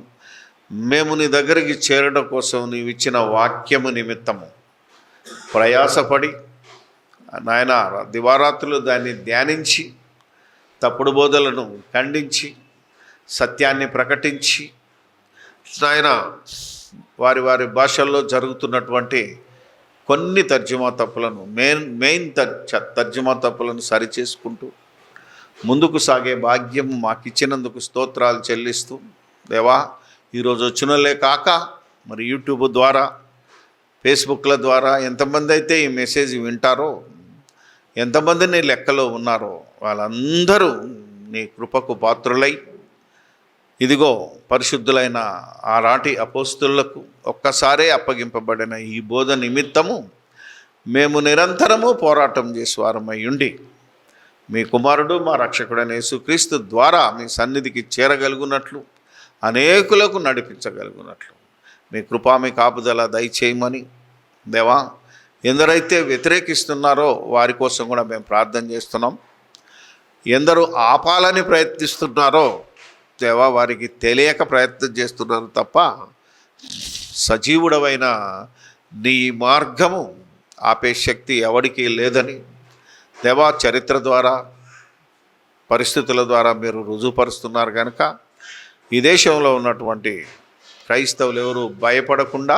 మేము నీ దగ్గరికి చేరడం కోసం నీవిచ్చిన వాక్యము నిమిత్తము ప్రయాసపడి నాయన దివారాత్రులు దాన్ని ధ్యానించి, తప్పుడు బోధలను ఖండించి, సత్యాన్ని ప్రకటించి, నాయన వారి వారి భాషల్లో జరుగుతున్నటువంటి కొన్ని తర్జుమా తప్పులను, మెయిన్ తర్జుమా తప్పులను సరిచేసుకుంటూ ముందుకు సాగే భాగ్యం మాకిచ్చినందుకు స్తోత్రాలు చెల్లిస్తూ, దేవా ఈరోజు వచ్చినలే కాక మరి యూట్యూబ్ ద్వారా, ఫేస్బుక్ల ద్వారా ఎంతమంది అయితే ఈ మెసేజ్ వింటారో, ఎంతమంది నీ లెక్కలో ఉన్నారో వాళ్ళందరూ నీ కృపకు పాత్రులై, ఇదిగో పరిశుద్ధులైన ఆనాటి అపోస్తులకు ఒక్కసారే అప్పగింపబడిన ఈ బోధ నిమిత్తము మేము నిరంతరము పోరాటం చేసేవారమై ఉండి, మీ కుమారుడు మా రక్షకుడైన యేసుక్రీస్తు ద్వారా మీ సన్నిధికి చేరగలుగునట్లు, అనేకులకు నడిపించగలుగునట్లు మీ కృపా, మీ కాపుదల దయచేయమని దేవా, ఎందరైతే వ్యతిరేకిస్తున్నారో వారి కోసం కూడా మేము ప్రార్థన చేస్తున్నాం. ఎందరూ ఆపాలని ప్రయత్నిస్తున్నారో దేవా, వారికి తెలియక ప్రయత్నం చేస్తున్నారు తప్ప సజీవుడవైన నీ మార్గము ఆపే శక్తి ఎవడికి లేదని దేవా, చరిత్ర ద్వారా, పరిస్థితుల ద్వారా మీరు రుజువుపరుస్తున్నారు కనుక ఈ దేశంలో ఉన్నటువంటి క్రైస్తవులు ఎవరు భయపడకుండా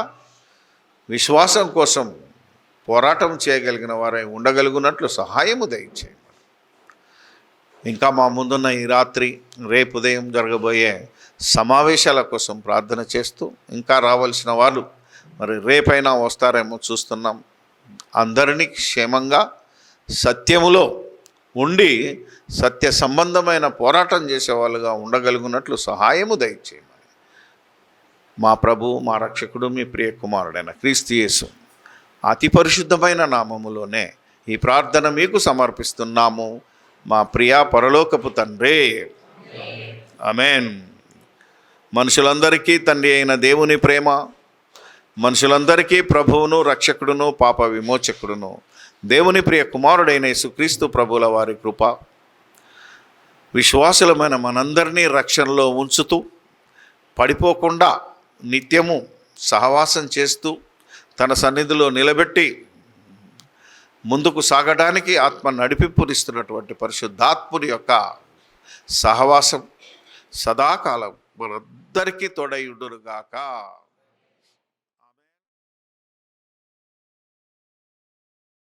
విశ్వాసం కోసం పోరాటం చేయగలిగిన వారై ఉండగలుగునట్లు సహాయము దయచేయండి. ఇంకా మా ముందున్న ఈ రాత్రి, రేపు ఉదయం జరగబోయే సమావేశాల కోసం ప్రార్థన చేస్తూ, ఇంకా రావాల్సిన వాళ్ళు మరి రేపైనా వస్తారేమో చూస్తున్నాం. అందరినీ క్షేమంగా సత్యములో ఉండి సత్య సంబంధమైన పోరాటం చేసేవాళ్ళుగా ఉండగలుగునట్లు సహాయము దయచేయమని మా ప్రభు, మా రక్షకుడు, మీ ప్రియ కుమారుడైన క్రీస్తు యేసు అతి పరిశుద్ధమైన నామములోనే ఈ ప్రార్థన మీకు సమర్పిస్తున్నాము, మా ప్రియా పరలోకపు తండ్రే. ఆమేన్. మనుషులందరికీ తండ్రి అయిన దేవుని ప్రేమ, మనుషులందరికీ ప్రభువును, రక్షకుడును, పాప విమోచకుడును, దేవుని ప్రియ కుమారుడైన యేసుక్రీస్తు ప్రభుల వారి కృప, విశ్వాసులమైన మనందరినీ రక్షణలో ఉంచుతూ, పడిపోకుండా నిత్యము సహవాసం చేస్తూ, తన సన్నిధిలో నిలబెట్టి ముందుకు సాగడానికి ఆత్మ నడిపింపునిస్తున్నటువంటి పరిశుద్ధాత్ముని యొక్క సహవాసం సదాకాలం మనందరికీ తోడై ఉండునుగాక.